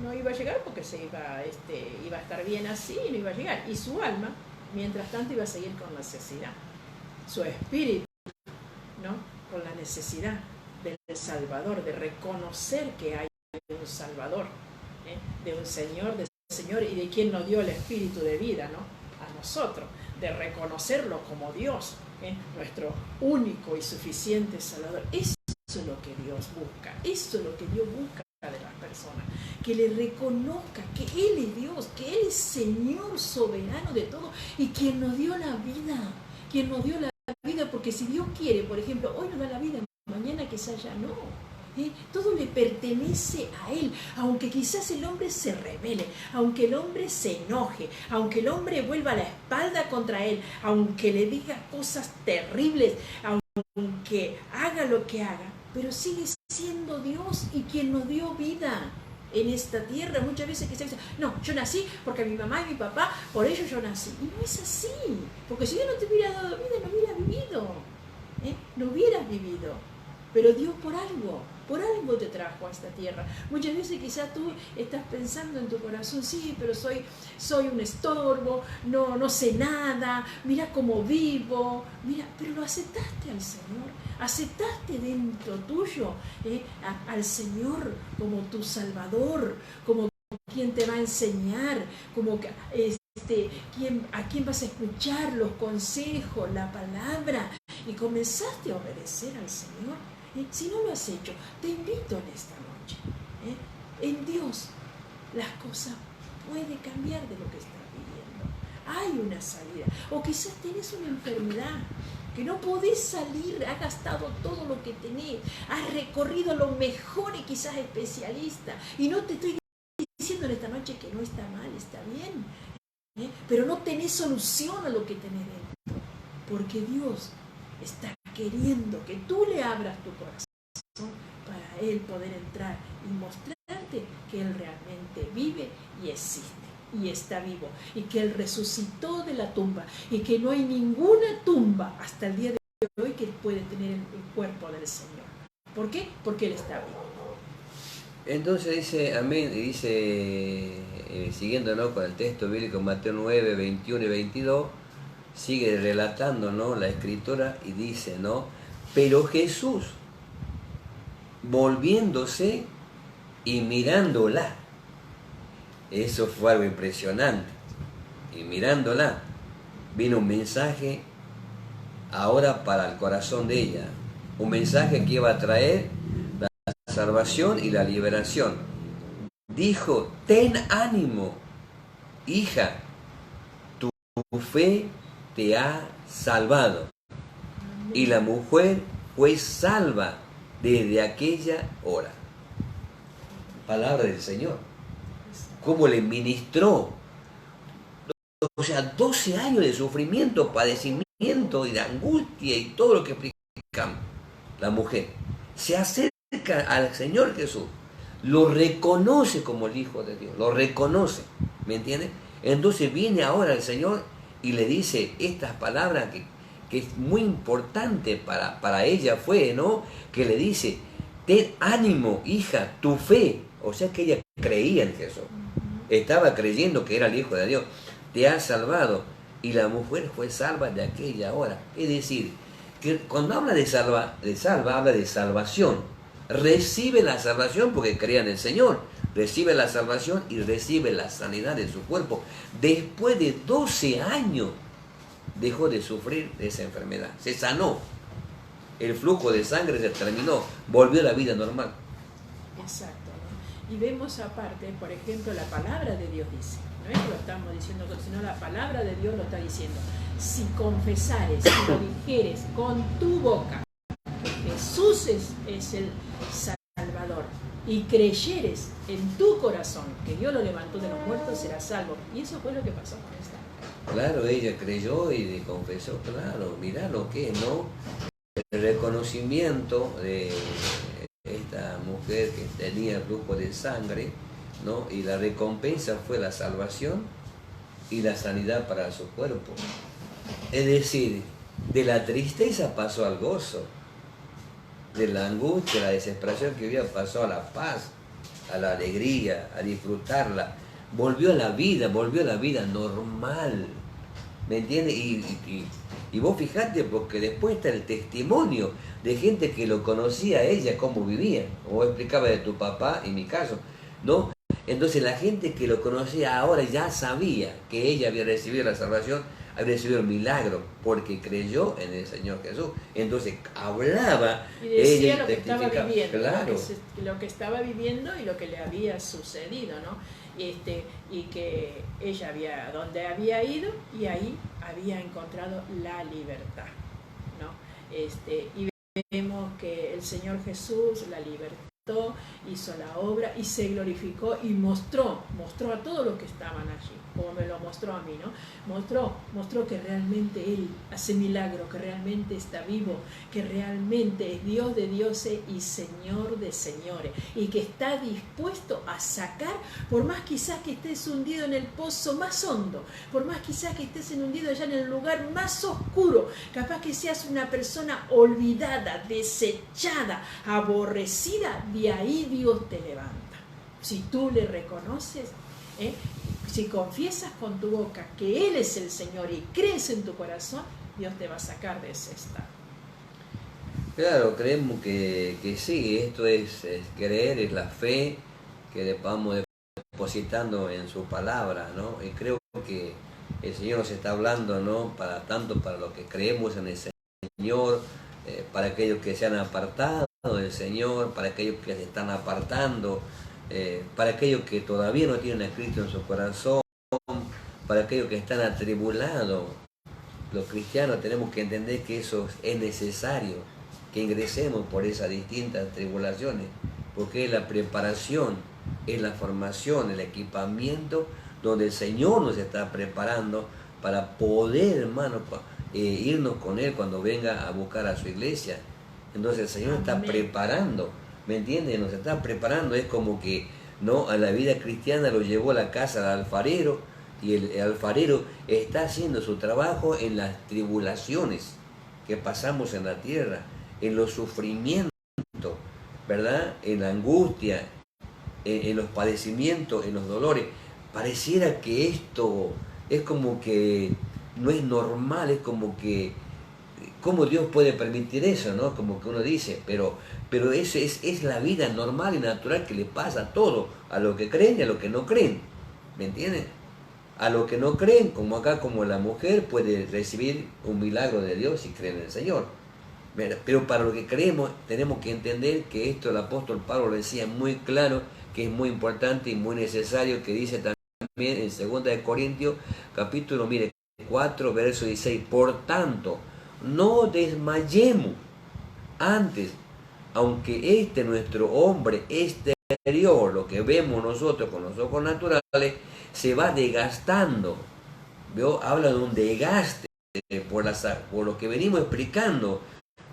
[SPEAKER 2] No iba a llegar porque iba a estar bien así y no iba a llegar. Y su alma, mientras tanto, iba a seguir con necesidad. Su espíritu, ¿no? Con la necesidad del Salvador, de reconocer que hay un Salvador, de un Señor y de quien nos dio el espíritu de vida, ¿no? A nosotros, de reconocerlo como Dios, nuestro único y suficiente Salvador. Eso es lo que Dios busca, eso es lo que Dios busca de las personas, que le reconozca que Él es Dios, que Él es Señor soberano de todo y quien nos dio la vida, porque si Dios quiere, por ejemplo, hoy nos da la vida, mañana quizás ya no. Todo le pertenece a Él, aunque quizás el hombre se rebele, aunque el hombre se enoje, aunque el hombre vuelva la espalda contra Él, aunque le diga cosas terribles, aunque haga lo que haga, pero sigue siendo Dios y quien nos dio vida en esta tierra. Muchas veces que se dice, no, yo nací porque mi mamá y mi papá, por ello yo nací. Y no es así, porque si Dios no te hubiera dado vida, no hubieras vivido, no hubieras vivido. Pero Dios por algo te trajo a esta tierra. Muchas veces quizás tú estás pensando en tu corazón, sí, pero soy un estorbo, no sé nada, mira cómo vivo, pero lo aceptaste al Señor, aceptaste dentro tuyo al Señor como tu Salvador, como quien te va a enseñar, como a quien vas a escuchar los consejos, la palabra, y comenzaste a obedecer al Señor. Si no lo has hecho, te invito en esta noche. En Dios las cosas pueden cambiar de lo que estás viviendo. Hay una salida. O quizás tenés una enfermedad que no podés salir, has gastado todo lo que tenés, has recorrido lo mejor y quizás especialista. Y no te estoy diciendo en esta noche que no está mal, está bien. Pero no tenés solución a lo que tenés dentro. Porque Dios está queriendo que tú le abras tu corazón para Él poder entrar y mostrarte que Él realmente vive y existe y está vivo y que Él resucitó de la tumba y que no hay ninguna tumba hasta el día de hoy que puede tener el cuerpo del Señor. ¿Por qué? Porque Él está vivo.
[SPEAKER 1] Entonces dice, amén, dice, siguiendo, ¿no?, con el texto bíblico Mateo 9, 21 y 22, sigue relatando, ¿no?, la escritura y dice, ¿no?, pero Jesús, volviéndose y mirándola, eso fue algo impresionante, y mirándola, vino un mensaje ahora para el corazón de ella, un mensaje que iba a traer la salvación y la liberación. Dijo, ten ánimo, hija, tu fe te ha salvado. Y la mujer fue salva desde aquella hora. Palabra del Señor. ¿Cómo le ministró? O sea, 12 años de sufrimiento, padecimiento y de angustia y todo lo que explicamos. La mujer se acerca al Señor Jesús, lo reconoce como el Hijo de Dios, lo reconoce, ¿me entiendes? Entonces viene ahora el Señor y le dice estas palabras que es muy importante para ella fue, ¿no? Que le dice, ten ánimo, hija, tu fe. O sea que ella creía en Jesús. Estaba creyendo que era el Hijo de Dios. Te ha salvado. Y la mujer fue salva de aquella hora. Es decir, que cuando habla de salva, habla de salvación. Recibe la salvación porque creía en el Señor. Recibe la salvación y recibe la sanidad de su cuerpo. Después de 12 años dejó de sufrir de esa enfermedad. Se sanó. El flujo de sangre se terminó. Volvió a la vida normal.
[SPEAKER 2] Exacto, ¿no? Y vemos aparte, por ejemplo, la palabra de Dios dice, no es que lo estamos diciendo, sino la palabra de Dios lo está diciendo. Si confesares, si lo dijeres con tu boca, que Jesús es el Salvador, y creyeres en tu corazón que Dios lo levantó de los muertos, serás salvo. Y eso fue lo que pasó con esta mujer.
[SPEAKER 1] Claro, ella creyó y confesó, claro, mirá lo que es, ¿no? El reconocimiento de esta mujer que tenía flujo de sangre, ¿no? Y la recompensa fue la salvación y la sanidad para su cuerpo. Es decir, De la tristeza pasó al gozo, de la angustia, la desesperación que había pasó a la paz, a la alegría, a disfrutarla. Volvió a la vida normal. ¿Me entiendes? Y vos fijate, porque después está el testimonio de gente que lo conocía a ella, cómo vivía. O explicaba de tu papá, en mi caso, ¿no? Entonces la gente que lo conocía ahora ya sabía que ella había recibido la salvación, había recibido el milagro, porque creyó en el Señor Jesús. Entonces hablaba
[SPEAKER 2] y decía
[SPEAKER 1] ella,
[SPEAKER 2] lo que estaba viviendo,
[SPEAKER 1] claro.
[SPEAKER 2] lo que estaba viviendo y lo que le había sucedido, ¿no? Y que ella donde había ido y ahí había encontrado la libertad, ¿no? Y vemos que el Señor Jesús la libertó, hizo la obra y se glorificó y mostró a todos los que estaban allí, como me lo mostró a mí, ¿no? Mostró que realmente Él hace milagro, que realmente está vivo, que realmente es Dios de dioses y Señor de señores, y que está dispuesto a sacar, por más quizás que estés hundido en el pozo más hondo, por más quizás que estés hundido allá en el lugar más oscuro, capaz que seas una persona olvidada, desechada, aborrecida, de ahí Dios te levanta. Si tú le reconoces, si confiesas con tu boca que Él es el Señor y crees en tu corazón, Dios te va a sacar de ese estado.
[SPEAKER 1] Claro, creemos que sí, esto es creer, es la fe que vamos depositando en su palabra, ¿no? Y creo que el Señor nos está hablando, ¿no? Tanto para los que creemos en el Señor, para aquellos que se han apartado del Señor, para aquellos que se están apartando, para aquellos que todavía no tienen a Cristo en su corazón, para aquellos que están atribulados. Los cristianos tenemos que entender que eso es necesario, que ingresemos por esas distintas tribulaciones, porque es la preparación, es la formación, el equipamiento, donde el Señor nos está preparando para poder, hermano, irnos con Él cuando venga a buscar a su iglesia. Entonces el Señor está preparando, ¿me entiendes? Nos está preparando, es como que, ¿no? A la vida cristiana lo llevó a la casa del alfarero, y el alfarero está haciendo su trabajo en las tribulaciones que pasamos en la tierra, en los sufrimientos, ¿verdad? En la angustia, en los padecimientos, en los dolores. Pareciera que esto es como que no es normal, es como que ¿cómo Dios puede permitir eso, no? Como que uno dice, pero eso es la vida normal y natural que le pasa a todo, a los que creen y a los que no creen, ¿me entiendes? A los que no creen, como acá, como la mujer, puede recibir un milagro de Dios si creen en el Señor. Pero para los que creemos, tenemos que entender que esto el apóstol Pablo lo decía muy claro, que es muy importante y muy necesario, que dice también en 2 Corintios, capítulo 4, verso 16, por tanto, no desmayemos antes, aunque nuestro hombre exterior, lo que vemos nosotros con los ojos naturales, se va desgastando. ¿Vio? Habla de un desgaste por lo que venimos explicando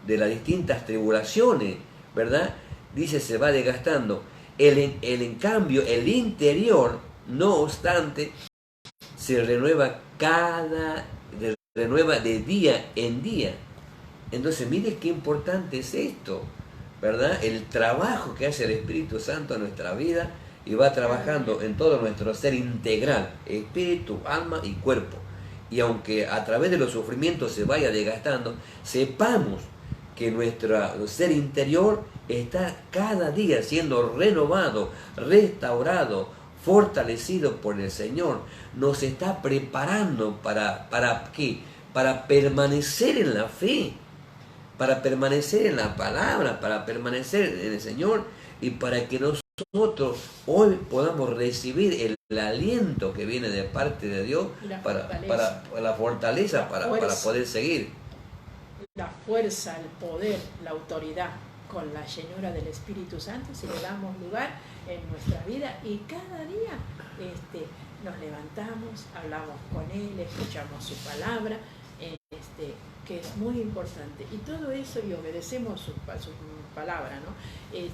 [SPEAKER 1] de las distintas tribulaciones, ¿verdad? Dice, se va desgastando. En cambio, el interior, no obstante, se renueva de día en día. Entonces, mire qué importante es esto, ¿verdad? El trabajo que hace el Espíritu Santo en nuestra vida y va trabajando en todo nuestro ser integral, espíritu, alma y cuerpo. Y aunque a través de los sufrimientos se vaya desgastando, sepamos que nuestro ser interior está cada día siendo renovado, restaurado, fortalecido por el Señor. Nos está preparando ¿para qué? Para permanecer en la fe, para permanecer en la palabra, para permanecer en el Señor, y para que nosotros hoy podamos recibir el aliento que viene de parte de Dios, para la fortaleza, para poder seguir.
[SPEAKER 2] La fuerza, el poder, la autoridad, con la llenura del Espíritu Santo, si le damos lugar en nuestra vida, y cada día nos levantamos, hablamos con Él, escuchamos su palabra, que es muy importante, y todo eso, y obedecemos su palabra, ¿no? Y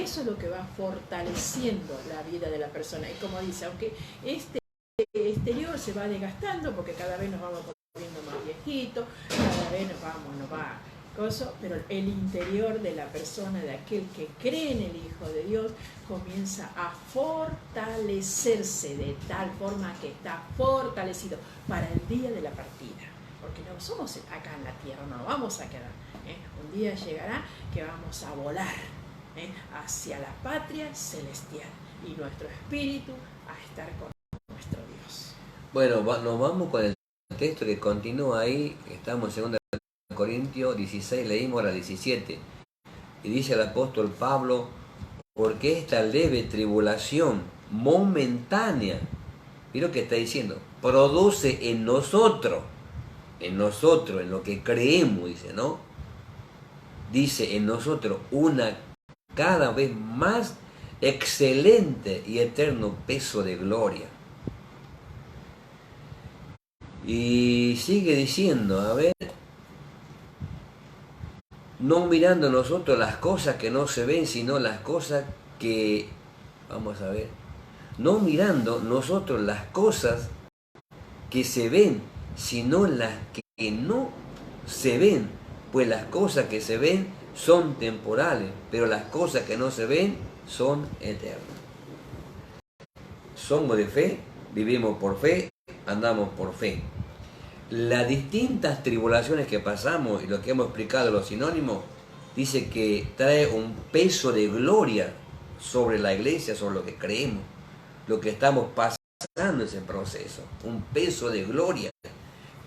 [SPEAKER 2] eso es lo que va fortaleciendo la vida de la persona. Y como dice, aunque este exterior se va desgastando, porque cada vez nos vamos poniendo más viejos, poquito, cada vez nos va pero el interior de la persona, de aquel que cree en el Hijo de Dios, comienza a fortalecerse de tal forma que está fortalecido para el día de la partida. Porque no somos acá en la tierra, no nos vamos a quedar. Un día llegará que vamos a volar hacia la patria celestial y nuestro espíritu a estar con nuestro Dios.
[SPEAKER 1] Bueno, nos vamos con el texto que continúa ahí. Estamos en 2 Corintios 16, leímos ahora 17. Y dice el apóstol Pablo: porque esta leve tribulación momentánea, mira lo que está diciendo, produce en nosotros, en lo que creemos, dice, ¿no? Dice en nosotros una cada vez más excelente y eterno peso de gloria. Y sigue diciendo, a ver, no mirando nosotros las cosas que no se ven, sino las cosas que, vamos a ver, no mirando nosotros las cosas que se ven, sino las que no se ven, pues las cosas que se ven son temporales, pero las cosas que no se ven son eternas. Somos de fe, vivimos por fe, andamos por fe. Las distintas tribulaciones que pasamos y lo que hemos explicado, los sinónimos, dice que trae un peso de gloria sobre la iglesia, sobre lo que creemos, lo que estamos pasando ese proceso, un peso de gloria.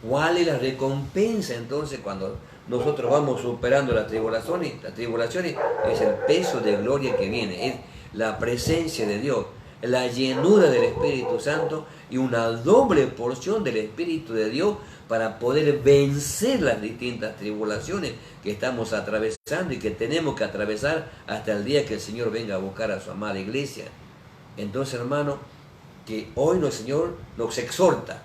[SPEAKER 1] ¿Cuál es la recompensa entonces cuando nosotros vamos superando las tribulaciones? Las tribulaciones es el peso de gloria que viene, es la presencia de Dios, la llenura del Espíritu Santo y una doble porción del Espíritu de Dios para poder vencer las distintas tribulaciones que estamos atravesando y que tenemos que atravesar hasta el día que el Señor venga a buscar a su amada iglesia. Entonces, hermano, que hoy el Señor nos exhorta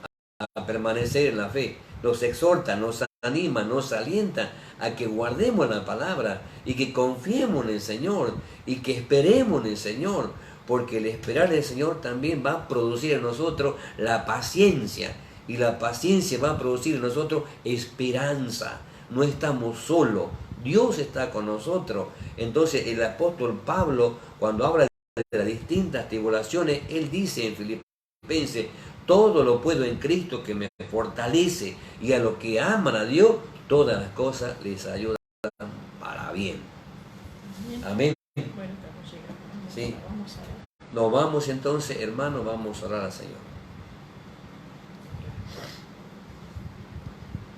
[SPEAKER 1] a permanecer en la fe, nos exhorta, nos anima, nos alienta a que guardemos la palabra y que confiemos en el Señor y que esperemos en el Señor, porque el esperar en el Señor también va a producir en nosotros la paciencia, y la paciencia va a producir en nosotros esperanza. No estamos solos, Dios está con nosotros. Entonces el apóstol Pablo, cuando habla de las distintas tribulaciones, él dice en Filipenses: todo lo puedo en Cristo que me fortalece, y a los que aman a Dios, todas las cosas les ayudan para bien. Amén.
[SPEAKER 2] Bueno, estamos llegando.
[SPEAKER 1] Sí.
[SPEAKER 2] Vamos a orar.
[SPEAKER 1] Nos vamos entonces, hermanos, vamos a orar al Señor.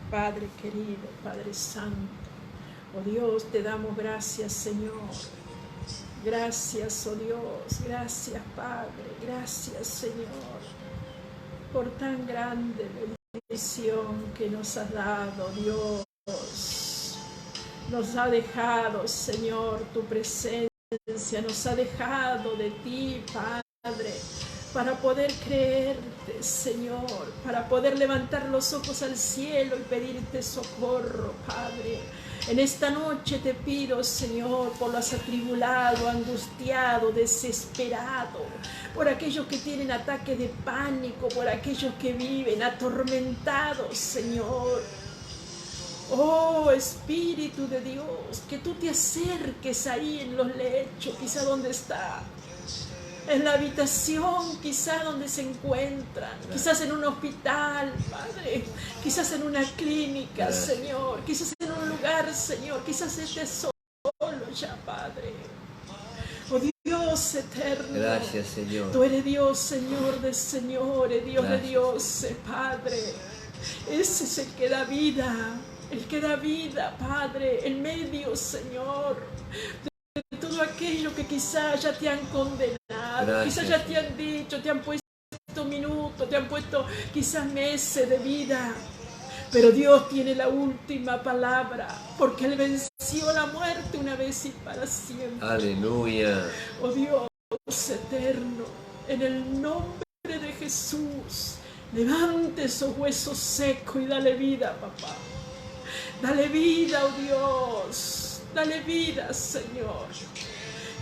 [SPEAKER 2] Padre querido, Padre Santo, oh Dios, te damos gracias, Señor. Gracias, oh Dios, gracias, Padre, gracias, Señor, por tan grande bendición que nos has dado, Dios. Nos ha dejado, Señor, tu presencia, nos ha dejado de ti, Padre, para poder creerte, Señor, para poder levantar los ojos al cielo y pedirte socorro, Padre. En esta noche te pido, Señor, por los atribulados, angustiados, desesperados, por aquellos que tienen ataques de pánico, por aquellos que viven atormentados, Señor. Oh, Espíritu de Dios, que tú te acerques ahí en los lechos, quizá donde está, en la habitación, quizá donde se encuentran, quizás en un hospital, Padre, quizás en una clínica, Señor, quizás en un lugar, Señor, quizás estés solo ya, Padre. Oh Dios eterno,
[SPEAKER 1] gracias, Señor.
[SPEAKER 2] Tú eres Dios, Señor de señores, Dios
[SPEAKER 1] gracias.
[SPEAKER 2] De Dios, Padre. Ese es el que da vida. El que da vida, Padre, en medio, Señor, de todo aquello que quizás ya te han condenado, quizás ya te han dicho, te han puesto minutos, te han puesto quizás meses de vida. Pero Dios tiene la última palabra, porque Él venció la muerte una vez y para siempre.
[SPEAKER 1] Aleluya.
[SPEAKER 2] Oh Dios eterno, en el nombre de Jesús, levante esos huesos secos y dale vida, papá. Dale vida, oh Dios, dale vida, Señor.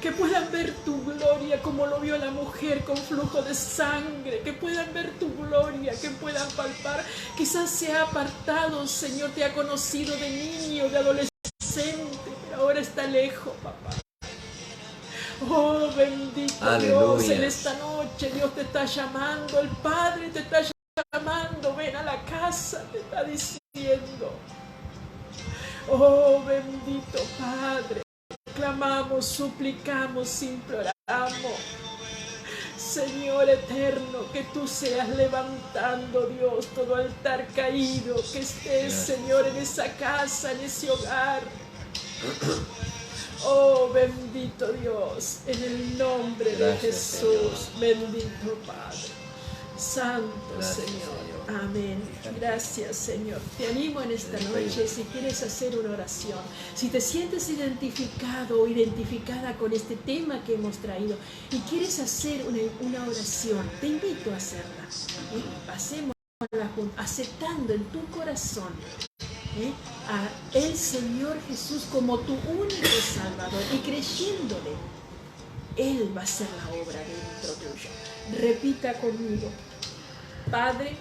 [SPEAKER 2] que puedan ver tu gloria como lo vio la mujer con flujo de sangre, que puedan ver tu gloria, que puedan palpar. Quizás se ha apartado, Señor, te ha conocido de niño, de adolescente, pero ahora está lejos, papá. Oh, bendito
[SPEAKER 1] Aleluya.
[SPEAKER 2] Dios, en esta noche Dios te está llamando, el Padre te está llamando, ven a la casa, te está diciendo. Oh, bendito Padre, clamamos, suplicamos, imploramos, Señor eterno, que tú seas levantando, Dios, todo altar caído, que estés, Señor, en esa casa, en ese hogar. Oh, bendito Dios, en el nombre de Jesús, Señor. Bendito Padre, Santo Señor. Amén. Gracias, Señor. Te animo en esta noche, si quieres hacer una oración, si te sientes identificado o identificada con este tema que hemos traído y quieres hacer una oración, te invito a hacerla. Hacémosla juntos, aceptando en tu corazón a el Señor Jesús como tu único Salvador y creyéndole, Él va a hacer la obra dentro tuyo. Repita conmigo: Padre,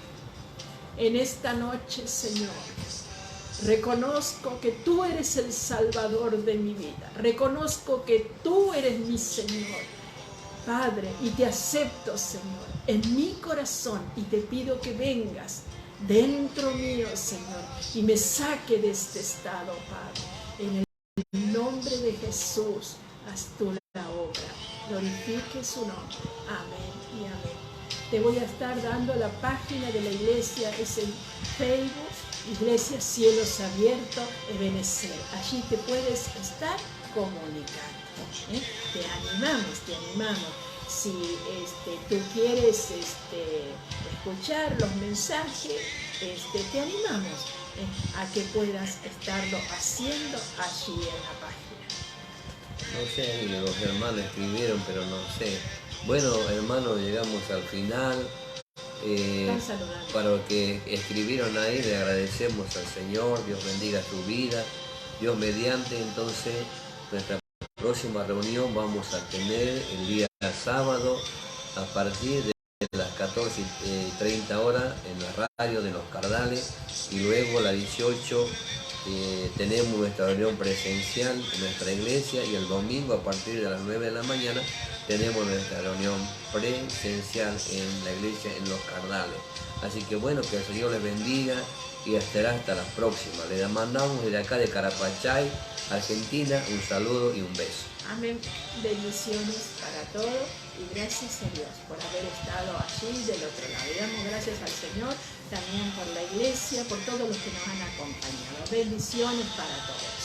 [SPEAKER 2] en esta noche, Señor, reconozco que tú eres el Salvador de mi vida. Reconozco que tú eres mi Señor, Padre, y te acepto, Señor, en mi corazón y te pido que vengas dentro mío, Señor, y me saque de este estado, Padre. En el nombre de Jesús, haz tú la obra. Glorifique su nombre. Amén y amén. Te voy a estar dando la página de la iglesia, es en Facebook, Iglesia Cielos Abiertos, Ebenecer. Allí te puedes estar comunicando. Te animamos. Si tú quieres escuchar los mensajes, te animamos a que puedas estarlo haciendo allí en la página.
[SPEAKER 1] No sé, los hermanos escribieron, pero no sé. Bueno, hermanos, llegamos al final. Para los que escribieron ahí, le agradecemos al Señor. Dios bendiga tu vida. Dios mediante, entonces, nuestra próxima reunión vamos a tener el día sábado a partir de las 14:30 horas en la radio de Los Cardales, y luego a las 18 tenemos nuestra reunión presencial en nuestra iglesia, y el domingo a partir de las 9 de la mañana tenemos nuestra reunión presencial en la iglesia en Los Cardales. Así que bueno, que el Señor les bendiga y hasta la próxima. Les mandamos desde acá de Carapachay, Argentina, un saludo y un beso.
[SPEAKER 2] Amén. Bendiciones para todos y gracias a Dios por haber estado allí del otro lado. Y damos gracias al Señor también por la iglesia, por todos los que nos han acompañado. Bendiciones para todos.